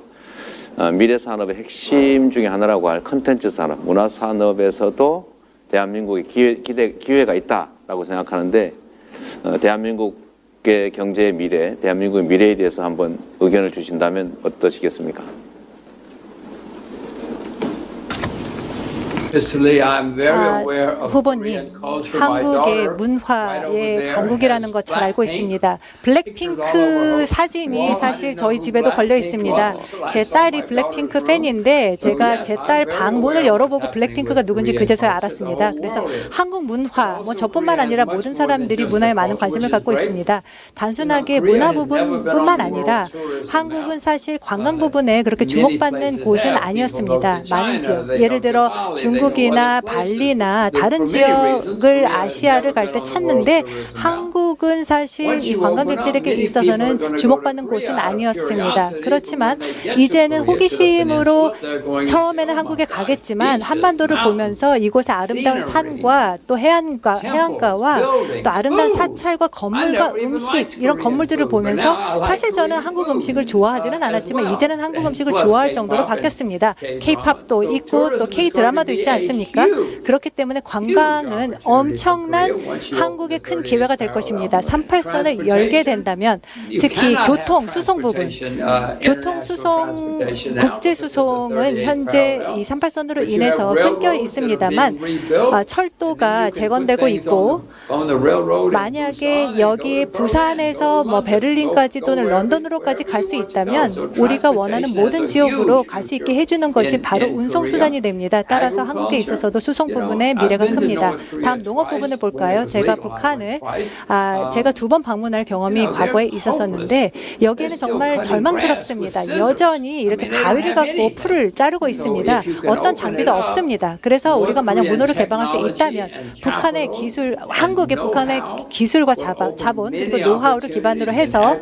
미래 산업의 핵심 중에 하나라고 할 콘텐츠 산업, 문화 산업에서도 대한민국의 기회가 있다라고 생각하는데 대한민국의 경제의 미래, 대한민국의 미래에 대해서 한번 의견을 주신다면 어떠시겠습니까? 후보님, 한국의 문화의 강국이라는 거 잘 알고 있습니다. 블랙핑크 사진이 사실 저희 집에도 걸려 있습니다. 제 딸이 블랙핑크 팬인데 제가 제 딸 방 문을 열어보고 블랙핑크가 누군지 그제서야 알았습니다. 그래서 한국 문화, 뭐 저뿐만 아니라 모든 사람들이 문화에 많은 관심을 갖고 있습니다. 단순하게 문화 부분뿐만 아니라 한국은 사실 관광 부분에 그렇게 주목받는 곳은 아니었습니다. 많은 지역, 예를 들어 중국이나 발리나 다른 지역을 아시아를 갈 때 찾는데 한국은 사실 이 관광객들에게 있어서는 주목받는 곳은 아니었습니다. 그렇지만 이제는 호기심으로 처음에는 한국에 가겠지만 한반도를 보면서 이곳의 아름다운 산과 또 해안가와 또 아름다운 사찰과 건물과 음식 이런 건물들을 보면서 사실 저는 한국 음식을 좋아하지는 않았지만 이제는 한국 음식을 좋아할 정도로 바뀌었습니다. K-팝도 있고 또 K-드라마도 있지 않습니까? 그렇기 때문에 관광은 엄청난 한국의 큰 기회가 될 것입니다. 38선을 열게 된다면 특히 교통, 수송 부분, 교통, 수송, 국제 수송은 현재 이 38선으로 인해서 끊겨 있습니다만 철도가 재건되고 있고 만약에 여기 부산에서 뭐 베를린까지 또는 런던으로까지 갈 수 있다면 우리가 원하는 모든 지역으로 갈 수 있게 해주는 것이 바로 운송수단이 됩니다. 따라서 한국에 있어서도 수송 부분의 미래가 큽니다. 다음 농업 부분을 볼까요? 제가 북한을 제가 2번 방문할 경험이 과거에 있었었는데 여기에는 정말 절망스럽습니다. 여전히 이렇게 가위를 갖고 풀을 자르고 있습니다. 어떤 장비도 없습니다. 그래서 우리가 만약 문호를 개방할 수 있다면 북한의 기술, 한국의 북한의 기술과 자본 그리고 노하우를 기반으로 해서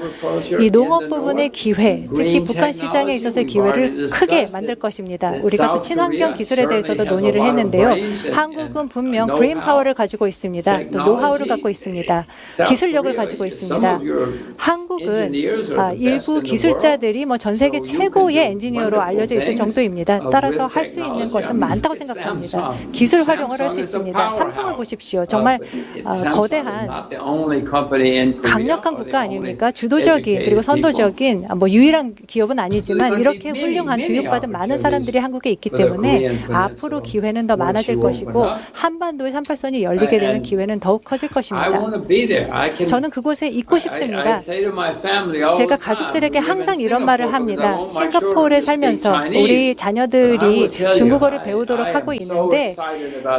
이 농업 부분의 기회, 특히 북한 시장에 있어서의 기회를 크게 만들 것입니다. 우리가 또 친환경 기술에 대해서도 논의를 했는데요. 한국은 분명 그린 파워를 가지고 있습니다. 또 노하우를 갖고 있습니다. 기술력을 가지고 있습니다. 한국은 일부 기술자들이 뭐 전 세계 최고의 엔지니어로 알려져 있을 정도입니다. 따라서 할 수 있는 것은 많다고 생각합니다. 기술 활용을 할 수 있습니다. 삼성을 보십시오. 정말 거대한 강력한 국가 아닙니까? 주도적인 그리고 선도적인 뭐 유일한 기업은 아니지만 이렇게 훌륭한 교육받은 많은 사람들이 한국에 있기 때문에 앞으로 기회는 더 많아질 것이고 한반도의 38선이 열리게 되는 기회는 더욱 커질 것입니다. 저는 그곳에 있고 싶습니다. 제가 가족들에게 항상 이런 말을 합니다. 싱가포르에 살면서 우리 자녀들이 중국어를 배우도록 하고 있는데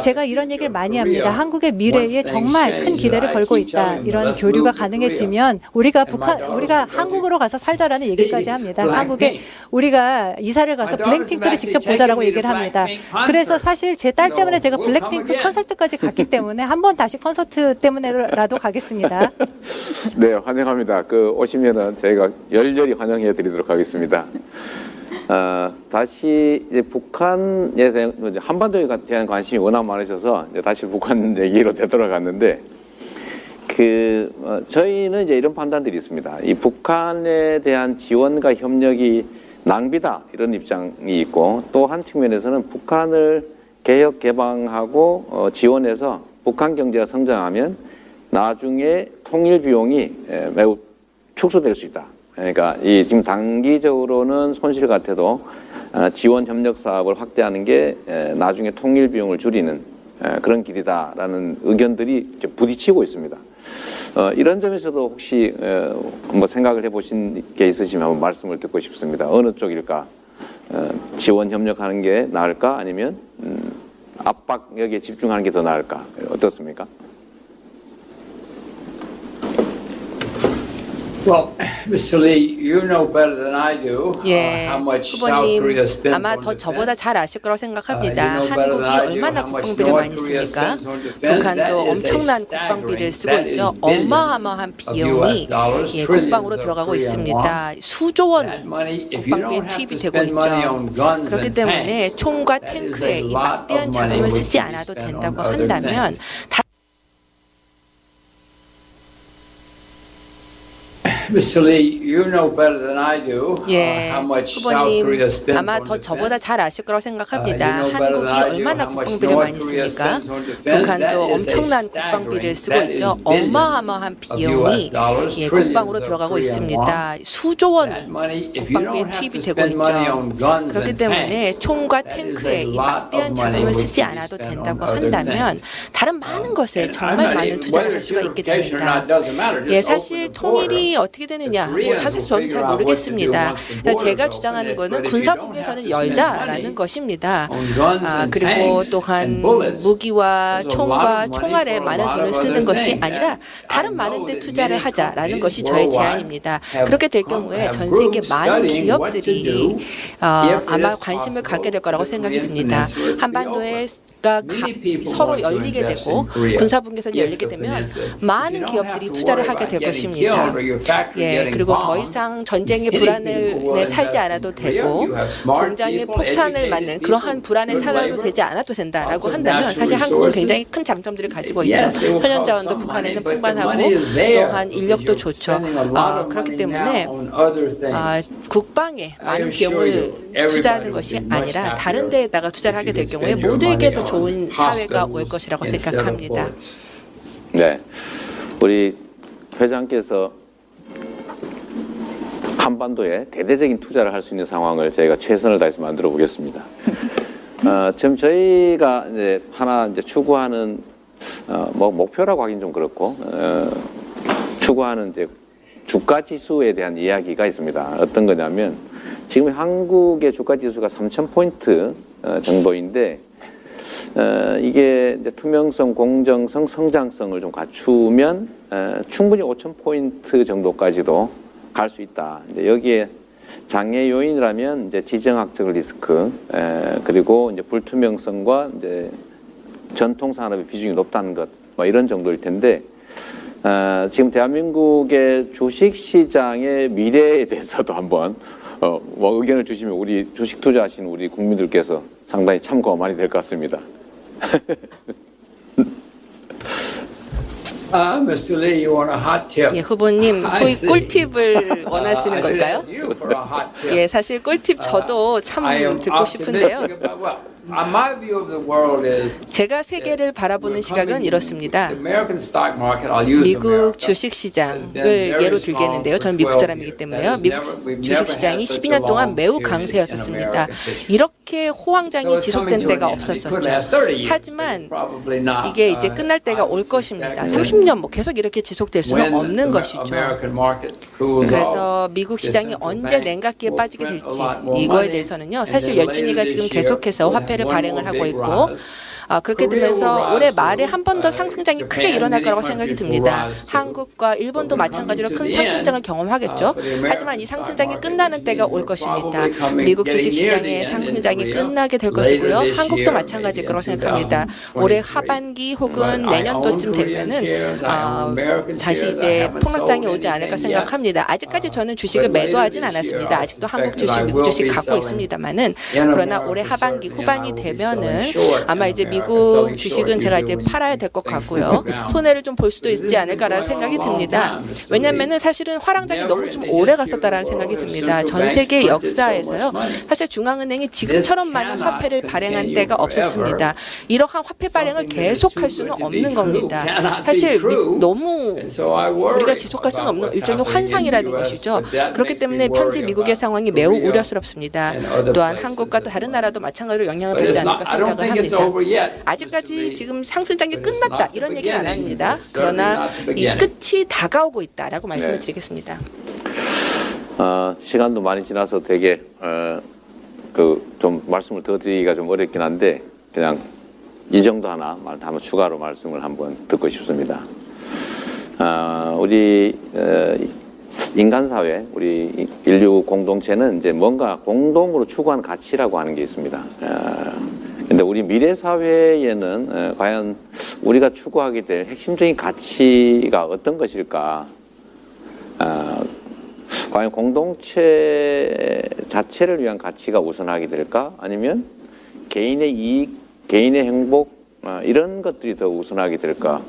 제가 이런 얘기를 많이 합니다. 한국의 미래에 정말 큰 기대를 걸고 있다. 이런 교류가 가능해지면 우리가 한국으로 가서 살자라는 얘기까지 합니다. 한국에 우리가 이사를 가서 블랙핑크를 직접 보자라고 얘기를 합니다. 그래서 사실 제 딸 때문에 제가 블랙핑크 콘서트까지 갔기 때문에 한번 다시 콘서트 때문에라도 가겠습니다. 네, 환영합니다. 오시면은 저희가 열렬히 환영해 드리도록 하겠습니다. 다시 이제 북한에 대한 한반도에 대한 관심이 워낙 많으셔서 이제 다시 북한 얘기로 되돌아갔는데 저희는 이제 이런 판단들이 있습니다. 이 북한에 대한 지원과 협력이 낭비다 이런 입장이 있고 또 한 측면에서는 북한을 개혁 개방하고 지원해서 북한 경제가 성장하면 나중에 통일 비용이 매우 축소될 수 있다. 그러니까 지금 단기적으로는 손실 같아도 지원 협력 사업을 확대하는 게 나중에 통일 비용을 줄이는 그런 길이다라는 의견들이 이제 부딪히고 있습니다. 이런 점에서도 혹시 뭐 생각을 해보신 게 있으시면 한번 말씀을 듣고 싶습니다. 어느 쪽일까? 지원 협력하는 게 나을까? 아니면 압박력에 집중하는 게 더 나을까? 어떻습니까? Well, Mr. Lee, you know better than I do how much South Korea 후보님 spends 아마 on 더 defense. 저보다 잘 아실 거라고 생각합니다. You know better 한국이 than I do 얼마나 how much 국방비를 많이 North Korea 씁니까? spends on defense. 북한도 That is a 엄청난 국방비를 쓰고 staggering, 있죠. that is billions 어마어마한 of 비용이 US dollars, 국방으로 trillions 들어가고 of Korean 있습니다. won. 수조 원 That money, if you 국방비에 don't have 투입이 to 되고 spend money 있죠. on guns 그렇기 and 때문에 tanks, 총과 that is 탱크에 a 이 lot 막대한 of money 자금을 which 쓰지 can be 않아도 spent on 된다고 other 한다면 things. Mr. Lee, you know better than I do how much South 후보님 Korea spends 아마 on 더 저보다 defense. 잘 아실 거라고 생각합니다. You know better 한국이 than I do 얼마나 how much 국방비를 많이 North Korea 씁니까? spends on defense. 북한도 That is a 엄청난 staggering, 국방비를 쓰고 that 있죠. is billions 어마어마한 of 비용이 US dollars, 국방으로 trillions of 들어가고 Korean 있습니다. won. 수조 원 That money, if you 국방비에 don't have 투입이 to 되고 spend money 있죠. on guns 그렇기 and 때문에 tanks, 총과 that is 탱크에 a 이 lot 막대한 of money 자금을 which 쓰지 can be 않아도 spent 된다고 on other 한다면 things. 다른 많은 것에 And 정말 I'm not 많은 even- 투자를 할 whether 수가 있게 certification or 됩니다. not doesn't matter. Just 예, open 사실 the 통일이 border. 어떻게 되느냐, The Koreans 사실 will 저는 figure 잘 out what to do 모르겠습니다. once the border 제가 is 주장하는 open. 거는 But if you don't have 군사국에서는 to spend 열자라는 money 것입니다. on guns and 그리고 tanks 또한 and bullets, 무기와 there's a lot of 총과 money 총알에 for a 많은 lot 돈을 of 쓰는 other 것이 things. 아니라 And 다른 I 많은 know 데 that 투자를 many 하자라는 companies 것이 저의 worldwide 제안입니다. have 그렇게 될 경우에 have 전 세계 groups 많은 studying what to 기업들이 do if it 아마 is 관심을 possible 갖게 될 거라고 for the 생각이 Korean 듭니다. peninsula to be 한반도에 open. 가 Many people 서로 want to 열리게 invest 되고 in Korea 군사분계선이 if 열리게 the 되면 peninsula. If you 많은 don't 기업들이 have to 투자를 worry 하게 about 될 getting 것입니다. killed or your factory getting 그리고 더 bombed, 이상 전쟁의 many 불안을 people will 살지 invest in 않아도 Korea. 되고 You have smart 공장에 people, 폭탄을 educated 맞는 people, 그러한 불안에 good 살아도 labor, 되지 않아도 된다라고 lots of 한다면 natural 사실 한국은 resources. 굉장히 큰 장점들을 가지고 있죠. Yes, it will 현역 cost 자원도 some 북한에는 money, but the 풍부하고 money is there 또한 because 인력도 you're 좋죠. spending a lot of 그렇기 money 때문에 now on other things. 국방에 많은 I assure 비용을 you, everybody 투자하는 will 것이 be much 아니라 happier 다른 데에다가 투자를 하게 될 if you 경우에 spend your 모두에게 money 더 on 좋은 사회가 올 hospitals 것이라고 instead of 생각합니다. bullets. 네, 우리 회장께서 한반도에 대대적인 투자를 할 수 있는 상황을 저희가 최선을 다해서 만들어 보겠습니다. 지금 저희가 이제 하나 이제 추구하는 뭐 목표라고 하긴 좀 그렇고 추구하는 이제 주가 지수에 대한 이야기가 있습니다. 어떤 거냐면 지금 한국의 주가 지수가 3,000포인트 정도인데 이게 이제 투명성, 공정성, 성장성을 좀 갖추면 충분히 5,000포인트 정도까지도 갈 수 있다. 이제 여기에 장애 요인이라면 이제 지정학적 리스크, 그리고 이제 불투명성과 이제 전통 산업의 비중이 높다는 것, 뭐 이런 정도일 텐데, 지금 대한민국의 주식 시장의 미래에 대해서도 한번 뭐 의견을 주시면 우리 주식 투자하시는 우리 국민들께서 상당히 참고가 많이 될 것 같습니다. Mr. Lee, you want a hot tip? 예, 후보님 I 소위 see. 꿀팁을 원하시는 I should 걸까요? ask you for a hot tip. 예, 사실 꿀팁 저도 참 I am 듣고 싶은데요. optimistic about what my view of the world is. 제가 세계를 바라보는 시각은 이렇습니다. The American stock market, I'll use 미국 America. 주식 시장을 예로 들겠는데요. 저는 미국 사람이기 때문에요. 미국 주식 시장이 12년 동안 매우 강세였었습니다. 이렇게 호황장이 지속된 때가 없었었죠. 하지만 이게 이제 끝날 때가 올 것입니다. 30년 뭐 계속 이렇게 지속될 수는 없는 것이죠. 그래서 미국 시장이 언제 냉각기에 빠지게 될지 이거에 대해서는요. 사실 열준이가 지금 계속해서 화폐를 발행을 하고 있고 그렇게 되면서 올해 말에 한 번 더 상승장이 크게 일어날 거라고 생각이 듭니다. 한국과 일본도 마찬가지로 큰 상승장을 경험하겠죠. 하지만 이 상승장이 끝나는 때가 올 것입니다. 미국 주식시장의 상승장이 끝나게 될 것이고요. 한국도 마찬가지일 거라고 생각합니다. 올해 하반기 혹은 내년도쯤 되면은 다시 이제 폭락장이 오지 않을까 생각합니다. 아직까지 저는 주식을 매도하진 않았습니다. 아직도 한국 주식, 미국 주식 갖고 있습니다만은 그러나 올해 하반기 후반이 되면은 아마 이제 미국 주식은 제가 이제 팔아야 될 것 같고요. 손해를 좀 볼 수도 있지 않을까라는 생각이 듭니다. 왜냐하면은 사실은 화랑장이 너무 좀 오래 갔었다라는 생각이 듭니다. 전 세계 역사에서요. 사실 중앙은행이 지금처럼 많은 화폐를 발행한 때가 없었습니다. 이러한 화폐 발행을 계속할 수는 없는 겁니다. 사실 너무 우리가 지속할 수는 없는 일종의 환상이라는 것이죠. 그렇기 때문에 현재 미국의 상황이 매우 우려스럽습니다. 또한 한국과 또 다른 나라도 마찬가지로 영향을 받지 않을까 생각을 합니다. 아직까지 지금 상승장이 끝났다 이런 얘기는 안 합니다. 그러나 이 끝이 다가오고 있다라고 말씀을 드리겠습니다. 시간도 많이 지나서 되게 좀 말씀을 더 드리기가 좀 어렵긴 한데 그냥 이 정도 하나 한번 추가로 말씀을 한번 듣고 싶습니다. 우리 인간 사회, 우리 인류 공동체는 이제 뭔가 공동으로 추구하는 가치라고 하는 게 있습니다. 근데 우리 미래 사회에는 과연 우리가 추구하게 될 핵심적인 가치가 어떤 것일까? 과연 공동체 자체를 위한 가치가 우선하게 될까? 아니면 개인의 이익, 개인의 행복 이런 것들이 더 우선하게 될까?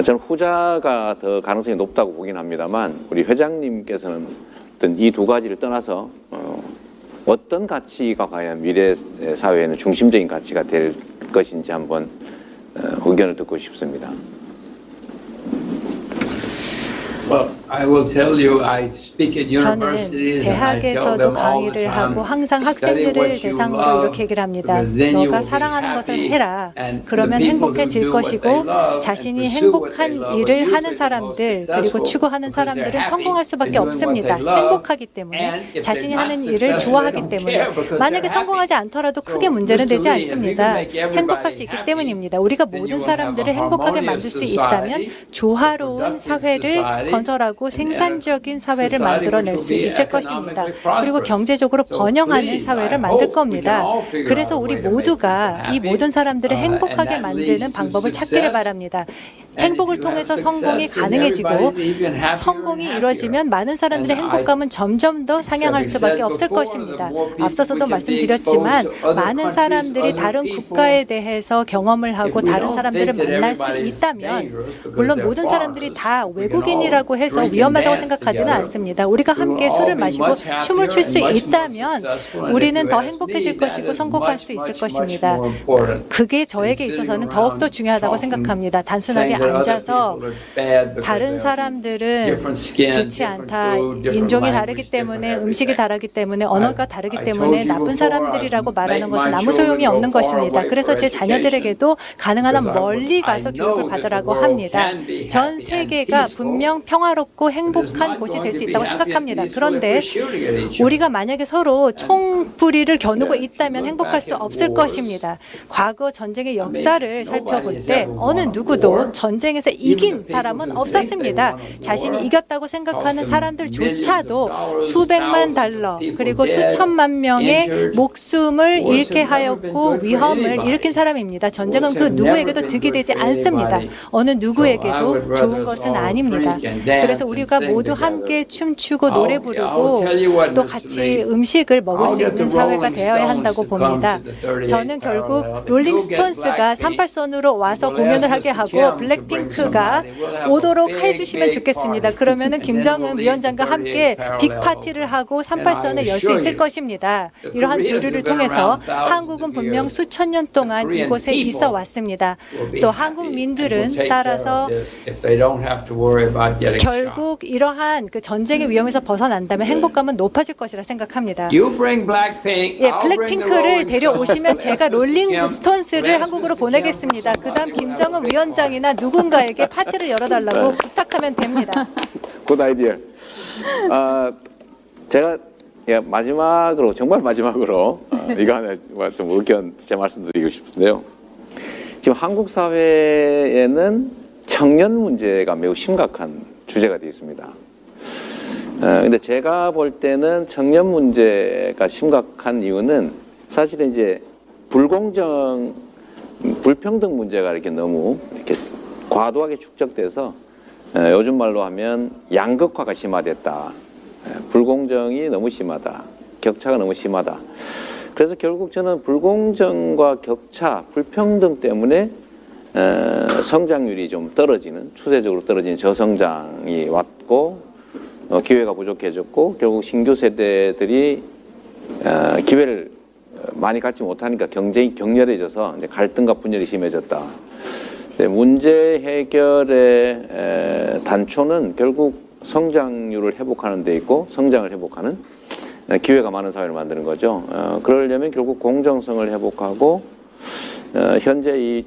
저는 후자가 더 가능성이 높다고 보긴 합니다만 우리 회장님께서는 어떤 이 두 가지를 떠나서 어떤 가치가 과연 미래 사회에는 중심적인 가치가 될 것인지 한번 의견을 듣고 싶습니다. 저는 대학에서도 강의를 하고 항상 학생들을 대상으로 이렇게 얘기를 합니다. 너가 사랑하는 것을 해라. 그러면 행복해질 것이고 자신이 행복한 일을 하는 사람들 그리고 추구하는 사람들은 성공할 수밖에 없습니다. 행복하기 때문에 자신이 하는 일을 좋아하기 때문에 만약에 성공하지 않더라도 크게 문제는 되지 않습니다. 행복할 수 있기 때문입니다. 우리가 모든 사람들을 행복하게 만들 수 있다면 조화로운 사회를 건설하고 생산적인 사회를 만들어낼 수 있을 것입니다. 그리고 경제적으로 번영하는 사회를 만들 겁니다. 그래서 우리 모두가 이 모든 사람들을 행복하게 만드는 방법을 찾기를 바랍니다. 행복을 통해서 성공이 가능해지고 성공이 이루어지면 많은 사람들의 행복감은 점점 더 상향할 수밖에 없을 것입니다. 앞서서도 말씀드렸지만 많은 사람들이 다른 국가에 대해서 경험을 하고 다른 사람들을 만날 수 있다면 물론 모든 사람들이 다 외국인이라고 해서 위험하다고 생각하지는 않습니다. 우리가 함께 술을 마시고 춤을 출 수 있다면 우리는 더 행복해질 것이고 성공할 수 있을 것입니다. 그게 저에게 있어서는 더욱더 중요하다고 생각합니다. 단순하게 앉아서 다른 사람들은 좋지 않다, 인종이 다르기 때문에, 음식이 다르기 때문에, 언어가 다르기 때문에 나쁜 사람들이라고 말하는 것은 아무 소용이 없는 것입니다. 그래서 제 자녀들에게도 가능한 한 멀리 가서 교육을 받으라고 합니다. 전 세계가 분명 평화롭고 행복한 곳이 될 수 있다고 생각합니다. 그런데 우리가 만약에 서로 총부리를 겨누고 있다면 행복할 수 없을 것입니다. 과거 전쟁의 역사를 살펴볼 때 어느 누구도 전쟁에서 이긴 사람은 없었습니다. 자신이 이겼다고 생각하는 사람들조차도 수백만 달러 그리고 수천만 명의 목숨을 잃게 하였고 위험을 일으킨 사람입니다. 전쟁은 그 누구에게도 득이 되지 않습니다. 어느 누구에게도 좋은 것은 아닙니다. 그래서 우리가 모두 함께 춤추고 노래 부르고 또 같이 음식을 먹을 수 있는 사회가 되어야 한다고 봅니다. 저는 결국 롤링스톤스가 38선으로 와서 공연을 하게 하고 블랙핑크가 오도록 해주시면 좋겠습니다. 그러면은 김정은 위원장과 함께 빅파티를 하고 38선을 열 수 있을 것입니다. 이러한 교류를 통해서 한국은 분명 수천 년 동안 이곳에 있어 왔습니다. 또 한국민들은 따라서 결국 이러한 그 전쟁의 위험에서 벗어난다면 행복감은 높아질 것이라 생각합니다. 예, 블랙핑크를 데려오시면 제가 롤링스톤스를 한국으로 보내겠습니다. 그다음 김정은 위원장이나 누군가에게 파티를 열어달라고 부탁하면 됩니다. 굿 아이디어. 제가 마지막으로 정말 마지막으로 이거 하나 좀 의견 제 말씀드리고 싶은데요. 지금 한국 사회에는 청년 문제가 매우 심각한 주제가 되어 있습니다. 근데 제가 볼 때는 청년 문제가 심각한 이유는 사실은 이제 불평등 문제가 이렇게 너무 이렇게 과도하게 축적돼서 요즘 말로 하면 양극화가 심화됐다. 불공정이 너무 심하다. 격차가 너무 심하다. 그래서 결국 저는 불공정과 격차, 불평등 때문에 성장률이 좀 떨어지는, 추세적으로 떨어지는 저성장이 왔고 기회가 부족해졌고 결국 신규 세대들이 기회를 많이 갖지 못하니까 경쟁이 격렬해져서 이제 갈등과 분열이 심해졌다. 문제 해결의 단초는 결국 성장률을 회복하는 데 있고 성장을 회복하는 기회가 많은 사회를 만드는 거죠. 그러려면 결국 공정성을 회복하고 현재 이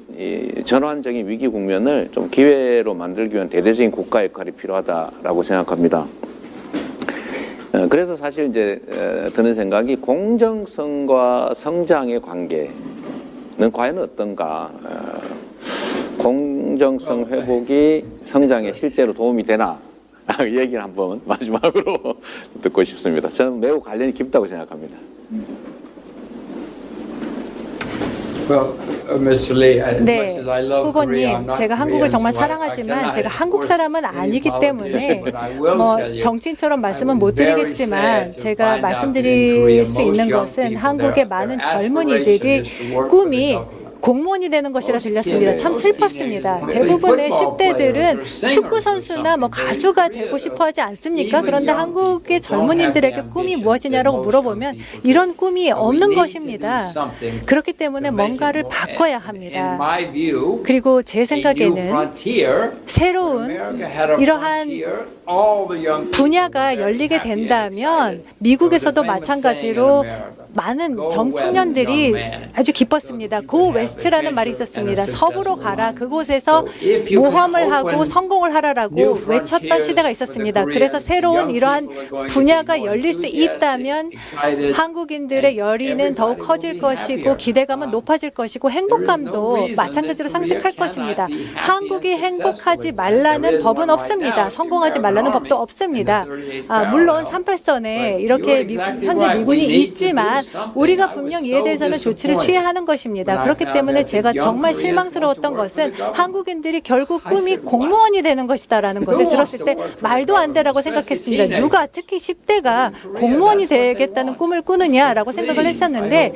전환적인 위기 국면을 좀 기회로 만들기 위한 대대적인 국가 역할이 필요하다라고 생각합니다. 그래서 사실 이제 드는 생각이 공정성과 성장의 관계는 과연 어떤가? 공정성 회복이 성장에 실제로 도움이 되나? 이 얘기를 한번 마지막으로 듣고 싶습니다. 저는 매우 관련이 깊다고 생각합니다. 네, 후보님, 제가 한국을 정말 사랑하지만 제가 한국 사람은 아니기 때문에 정치인처럼 말씀은 못 드리겠지만 제가 말씀드릴 수 있는 것은 한국의 많은 젊은이들이 꿈이 공무원이 되는 것이라 들렸습니다. 참 슬펐습니다. 대부분의 10대들은 축구 선수나 가수가 되고 싶어 하지 않습니까? 그런데 한국의 젊은이들에게 꿈이 무엇이냐고 물어보면 이런 꿈이 없는 것입니다. 그렇기 때문에 뭔가를 바꿔야 합니다. 그리고 제 생각에는 새로운 이러한 분야가 열리게 된다면 미국에서도 마찬가지로 많은 청년들이 아주 기뻤습니다. 고 웨스트라는 말이 있었습니다. 서부로 가라. 그곳에서 모험을 하고 성공을 하라라고 외쳤던 시대가 있었습니다. 그래서 새로운 이러한 분야가 열릴 수 있다면 한국인들의 열의는 더욱 커질 것이고 기대감은 높아질 것이고 행복감도 마찬가지로 상승할 것입니다. 한국이 행복하지 말라는 법은 없습니다. 성공하지 말라는 법도 없습니다. 물론 38선에 이렇게 현재 미군이 있지만 우리가 분명 이에 대해서는 조치를 취해야 하는 것입니다. 그렇기 때문에 제가 정말 실망스러웠던 것은 한국인들이 결국 꿈이 공무원이 되는 것이다라는 것을 들었을 때 말도 안 되라고 생각했습니다. 누가 특히 10대가 공무원이 되겠다는 꿈을 꾸느냐라고 생각을 했었는데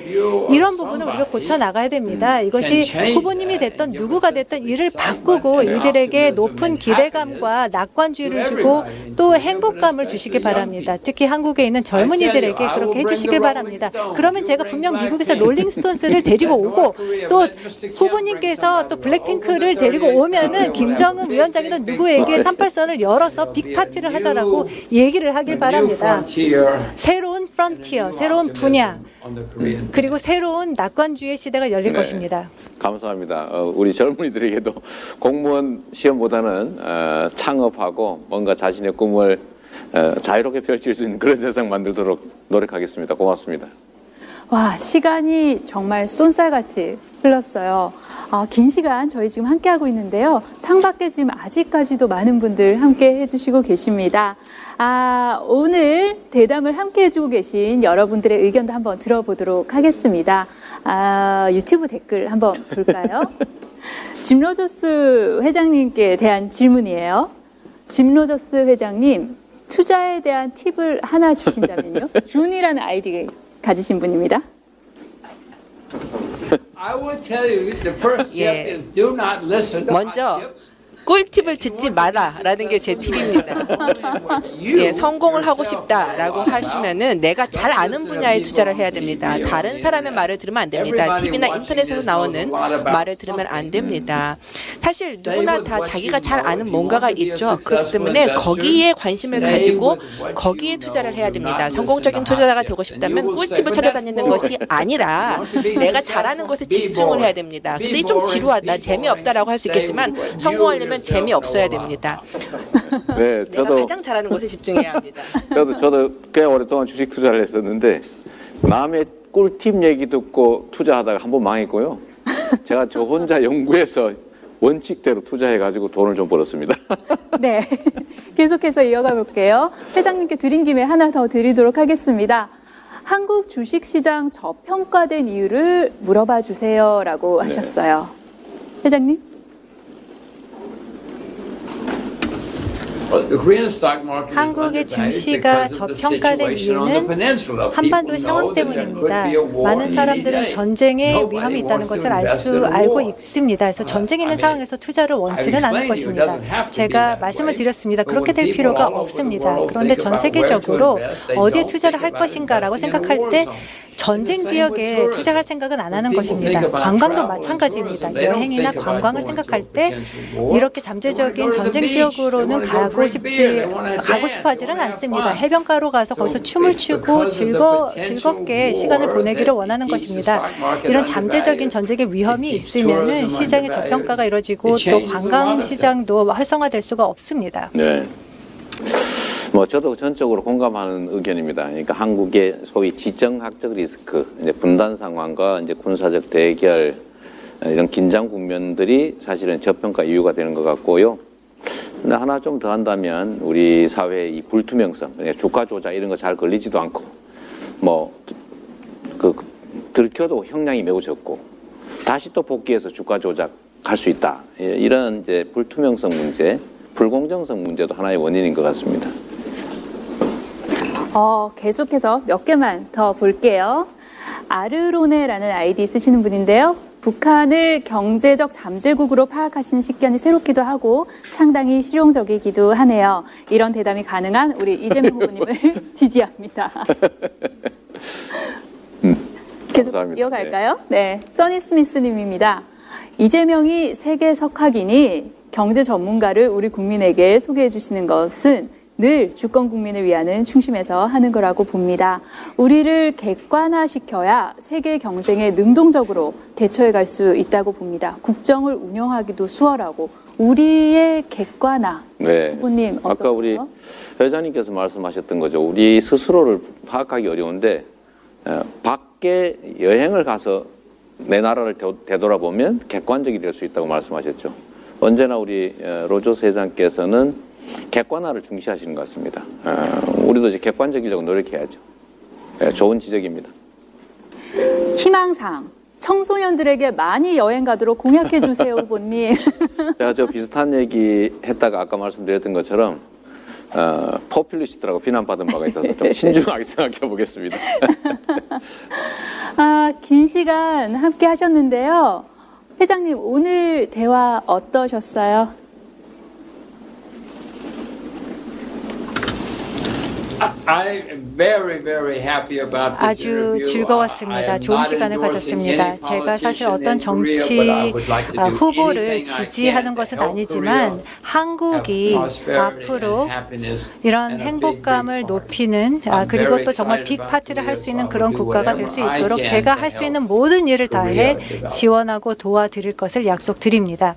이런 부분은 우리가 고쳐나가야 됩니다. 이것이 후보님이 됐던 누구가 됐든 이를 바꾸고 이들에게 높은 기대감과 낙관주의를 주고 또 행복감을 주시기 바랍니다. 특히 한국에 있는 젊은이들에게 그렇게 해주시길 바랍니다. 그러면 제가 분명 미국에서 롤링스톤스를 데리고 오고 또 후보님께서 또 블랙핑크를 데리고 오면은 김정은 위원장이나 누구에게 38선을 열어서 빅파티를 하자라고 얘기를 하길 바랍니다. 새로운 프론티어, 새로운 분야, 그리고 새로운 낙관주의 시대가 열릴 것입니다. 감사합니다. 우리 젊은이들에게도 공무원 시험보다는 창업하고 뭔가 자신의 꿈을 자유롭게 펼칠 수 있는 그런 세상 만들도록 노력하겠습니다. 고맙습니다. 와, 시간이 정말 쏜살같이 흘렀어요. 긴 시간 저희 지금 함께하고 있는데요. 창밖에 지금 아직까지도 많은 분들 함께 해주시고 계십니다. 오늘 대담을 함께 해주고 계신 여러분들의 의견도 한번 들어보도록 하겠습니다. 유튜브 댓글 한번 볼까요? 짐 로저스 회장님께 대한 질문이에요. 짐 로저스 회장님, 투자에 대한 팁을 하나 주신다면요? 준이라는 아이디 가지신 분입니다. I will tell you the first step is do not listen to 먼저 hot tips. 꿀팁을 듣지 마라라는 게 제 팁입니다. 성공을 하고 싶다라고 하시면은 내가 잘 아는 분야에 투자를 해야 됩니다. 다른 사람의 말을 들으면 안 됩니다. TV나 인터넷에서 나오는 말을 들으면 안 됩니다. 사실 누구나 다 자기가 잘 아는 뭔가가 있죠. 그렇기 때문에 거기에 관심을 가지고 거기에 투자를 해야 됩니다. 성공적인 투자자가 되고 싶다면 꿀팁을 찾아다니는 것이 아니라 내가 잘하는 것에 집중을 해야 됩니다. 근데 좀 지루하다, 재미없다라고 할 수 있겠지만 성공하려면 재미없어야 됩니다. 네, 내가 가장 잘하는 것에 집중해야 합니다. 저도 꽤 오랫동안 주식 투자를 했었는데 남의 꿀팁 얘기 듣고 투자하다가 한 번 망했고요. 제가 저 혼자 연구해서 원칙대로 투자해가지고 돈을 좀 벌었습니다. 네, 계속해서 이어가 볼게요. 회장님께 드린 김에 하나 더 드리도록 하겠습니다. 한국 주식시장 저평가된 이유를 물어봐 주세요라고 하셨어요. 회장님? 한국의 증시가 저평가된 이유는 한반도 상황 때문입니다. 많은 사람들은 전쟁의 위험이 있다는 것을 알고 있습니다. 그래서 전쟁이 있는 상황에서 투자를 원치는 않을 것입니다. 제가 말씀을 드렸습니다. 그렇게 될 필요가 없습니다. 그런데 전 세계적으로 어디에 투자를 할 것인가라고 생각할 때 전쟁 지역에 투자할 생각은 안 하는 것입니다. 관광도 마찬가지입니다. 여행이나 관광을 생각할 때 이렇게 잠재적인 전쟁 지역으로는 가고 싶어 하지는 않습니다. 해변가로 가서 거기서 춤을 추고 즐겁게 시간을 보내기를 원하는 것입니다. 이런 잠재적인 전쟁의 위험이 있으면은 시장의 저평가가 이루어지고 또 관광 시장도 활성화될 수가 없습니다. 네. 저도 전적으로 공감하는 의견입니다. 그러니까 한국의 소위 지정학적 리스크, 이제 분단 상황과 이제 군사적 대결, 이런 긴장 국면들이 사실은 저평가 이유가 되는 것 같고요. 근데 하나 좀 더 한다면 우리 사회의 이 불투명성, 주가 조작 이런 거 잘 걸리지도 않고, 들켜도 형량이 매우 적고, 다시 또 복귀해서 주가 조작할 수 있다. 이런 이제 불투명성 문제, 불공정성 문제도 하나의 원인인 것 같습니다. 계속해서 몇 개만 더 볼게요. 아르로네라는 아이디 쓰시는 분인데요. 북한을 경제적 잠재국으로 파악하시는 식견이 새롭기도 하고 상당히 실용적이기도 하네요. 이런 대담이 가능한 우리 이재명 후보님을 지지합니다. 계속 감사합니다. 이어갈까요? 네, 써니 스미스님입니다. 이재명이 세계 석학이니 경제 전문가를 우리 국민에게 소개해 주시는 것은 늘 주권 국민을 위하는 중심에서 하는 거라고 봅니다. 우리를 객관화시켜야 세계 경쟁에 능동적으로 대처해 갈 수 있다고 봅니다. 국정을 운영하기도 수월하고 우리의 객관화. 네. 후보님 아까 우리 회장님께서 말씀하셨던 거죠. 우리 스스로를 파악하기 어려운데 밖에 여행을 가서 내 나라를 되돌아보면 객관적이 될 수 있다고 말씀하셨죠. 언제나 우리 로저스 회장께서는 객관화를 중시하시는 것 같습니다. 우리도 이제 객관적이려고 노력해야죠. 좋은 지적입니다. 희망상 청소년들에게 많이 여행 가도록 공약해 주세요, 후보님. 제가 저 비슷한 얘기 했다가 아까 말씀드렸던 것처럼 포퓰리스트라고 비난받은 바가 있어서 좀 신중하게 생각해 보겠습니다. 긴 시간 함께 하셨는데요. 회장님, 오늘 대화 어떠셨어요? I'm very, very happy about this 아주 interview. 즐거웠습니다. 좋은 시간을 가졌습니다. 제가 사실 어떤 정치 후보를 지지하는 것은 아니지만 한국이 앞으로 이런 행복감을 높이는 그리고 또 정말 빅 파티를 할 수 있는 그런 국가가 될 수 있도록 제가 할 수 있는 모든 일을 다해 지원하고 도와드릴 것을 약속드립니다.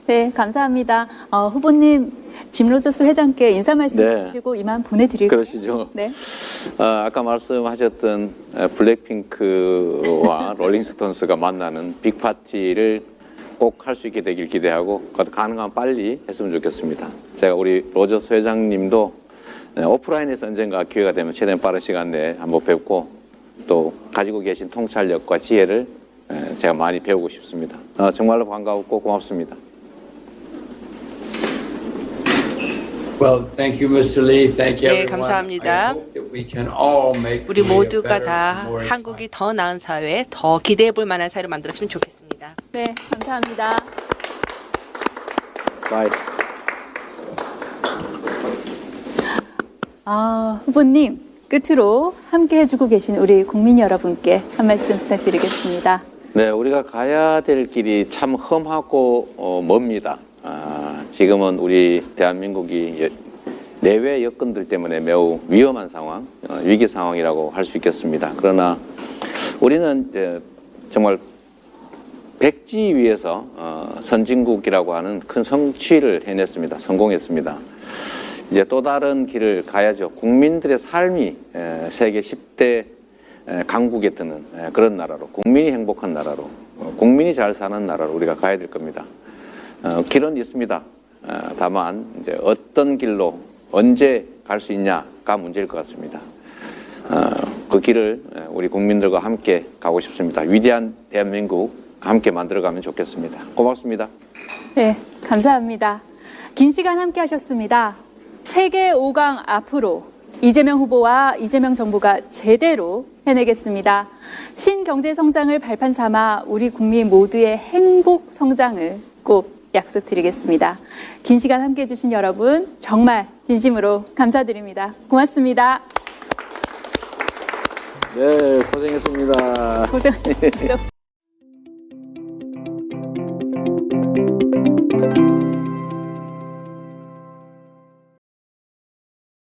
네, 감사합니다. 후보님, 짐 로저스 회장께 인사 말씀 네. 주시고 이만 보내드릴까요? 그러시죠. 네. 아까 말씀하셨던 블랙핑크와 롤링스톤스가 만나는 빅파티를 꼭 할 수 있게 되길 기대하고 가능한 빨리 했으면 좋겠습니다. 제가 우리 로저스 회장님도 오프라인에서 언젠가 기회가 되면 최대한 빠른 시간 내에 한번 뵙고 또 가지고 계신 통찰력과 지혜를 제가 많이 배우고 싶습니다. 정말로 반가웠고 고맙습니다. Well, thank you, Mr. Lee. Thank you, 네, everyone. 감사합니다. I hope that we can all make 우리 Korea 모두가 better, 다 more 한국이 더 나은 사회, 더 기대해 볼 만한 사회로 만들었으면 좋겠습니다. 네, 감사합니다. 바이. 후보님, 끝으로 함께 해주고 계신 우리 국민 여러분께 한 말씀 부탁드리겠습니다. 네, 우리가 가야 될 길이 참 험하고 멉니다. 지금은 우리 대한민국이 내외 여건들 때문에 매우 위험한 상황, 위기 상황이라고 할 수 있겠습니다. 그러나 우리는 이제 정말 백지 위에서 선진국이라고 하는 큰 성취를 해냈습니다. 성공했습니다. 이제 또 다른 길을 가야죠. 국민들의 삶이 세계 10대 강국에 드는 그런 나라로, 국민이 행복한 나라로, 국민이 잘 사는 나라로 우리가 가야 될 겁니다. 길은 있습니다. 다만 이제 어떤 길로 언제 갈 수 있냐가 문제일 것 같습니다. 그 길을 우리 국민들과 함께 가고 싶습니다. 위대한 대한민국 함께 만들어가면 좋겠습니다. 고맙습니다. 네, 감사합니다. 긴 시간 함께 하셨습니다. 세계 5강 앞으로 이재명 후보와 이재명 정부가 제대로 해내겠습니다. 신경제 성장을 발판 삼아 우리 국민 모두의 행복 성장을 꼭 약속드리겠습니다. 긴 시간 함께 해주신 여러분 정말 진심으로 감사드립니다. 고맙습니다. 네, 고생했습니다. 고생하셨습니다.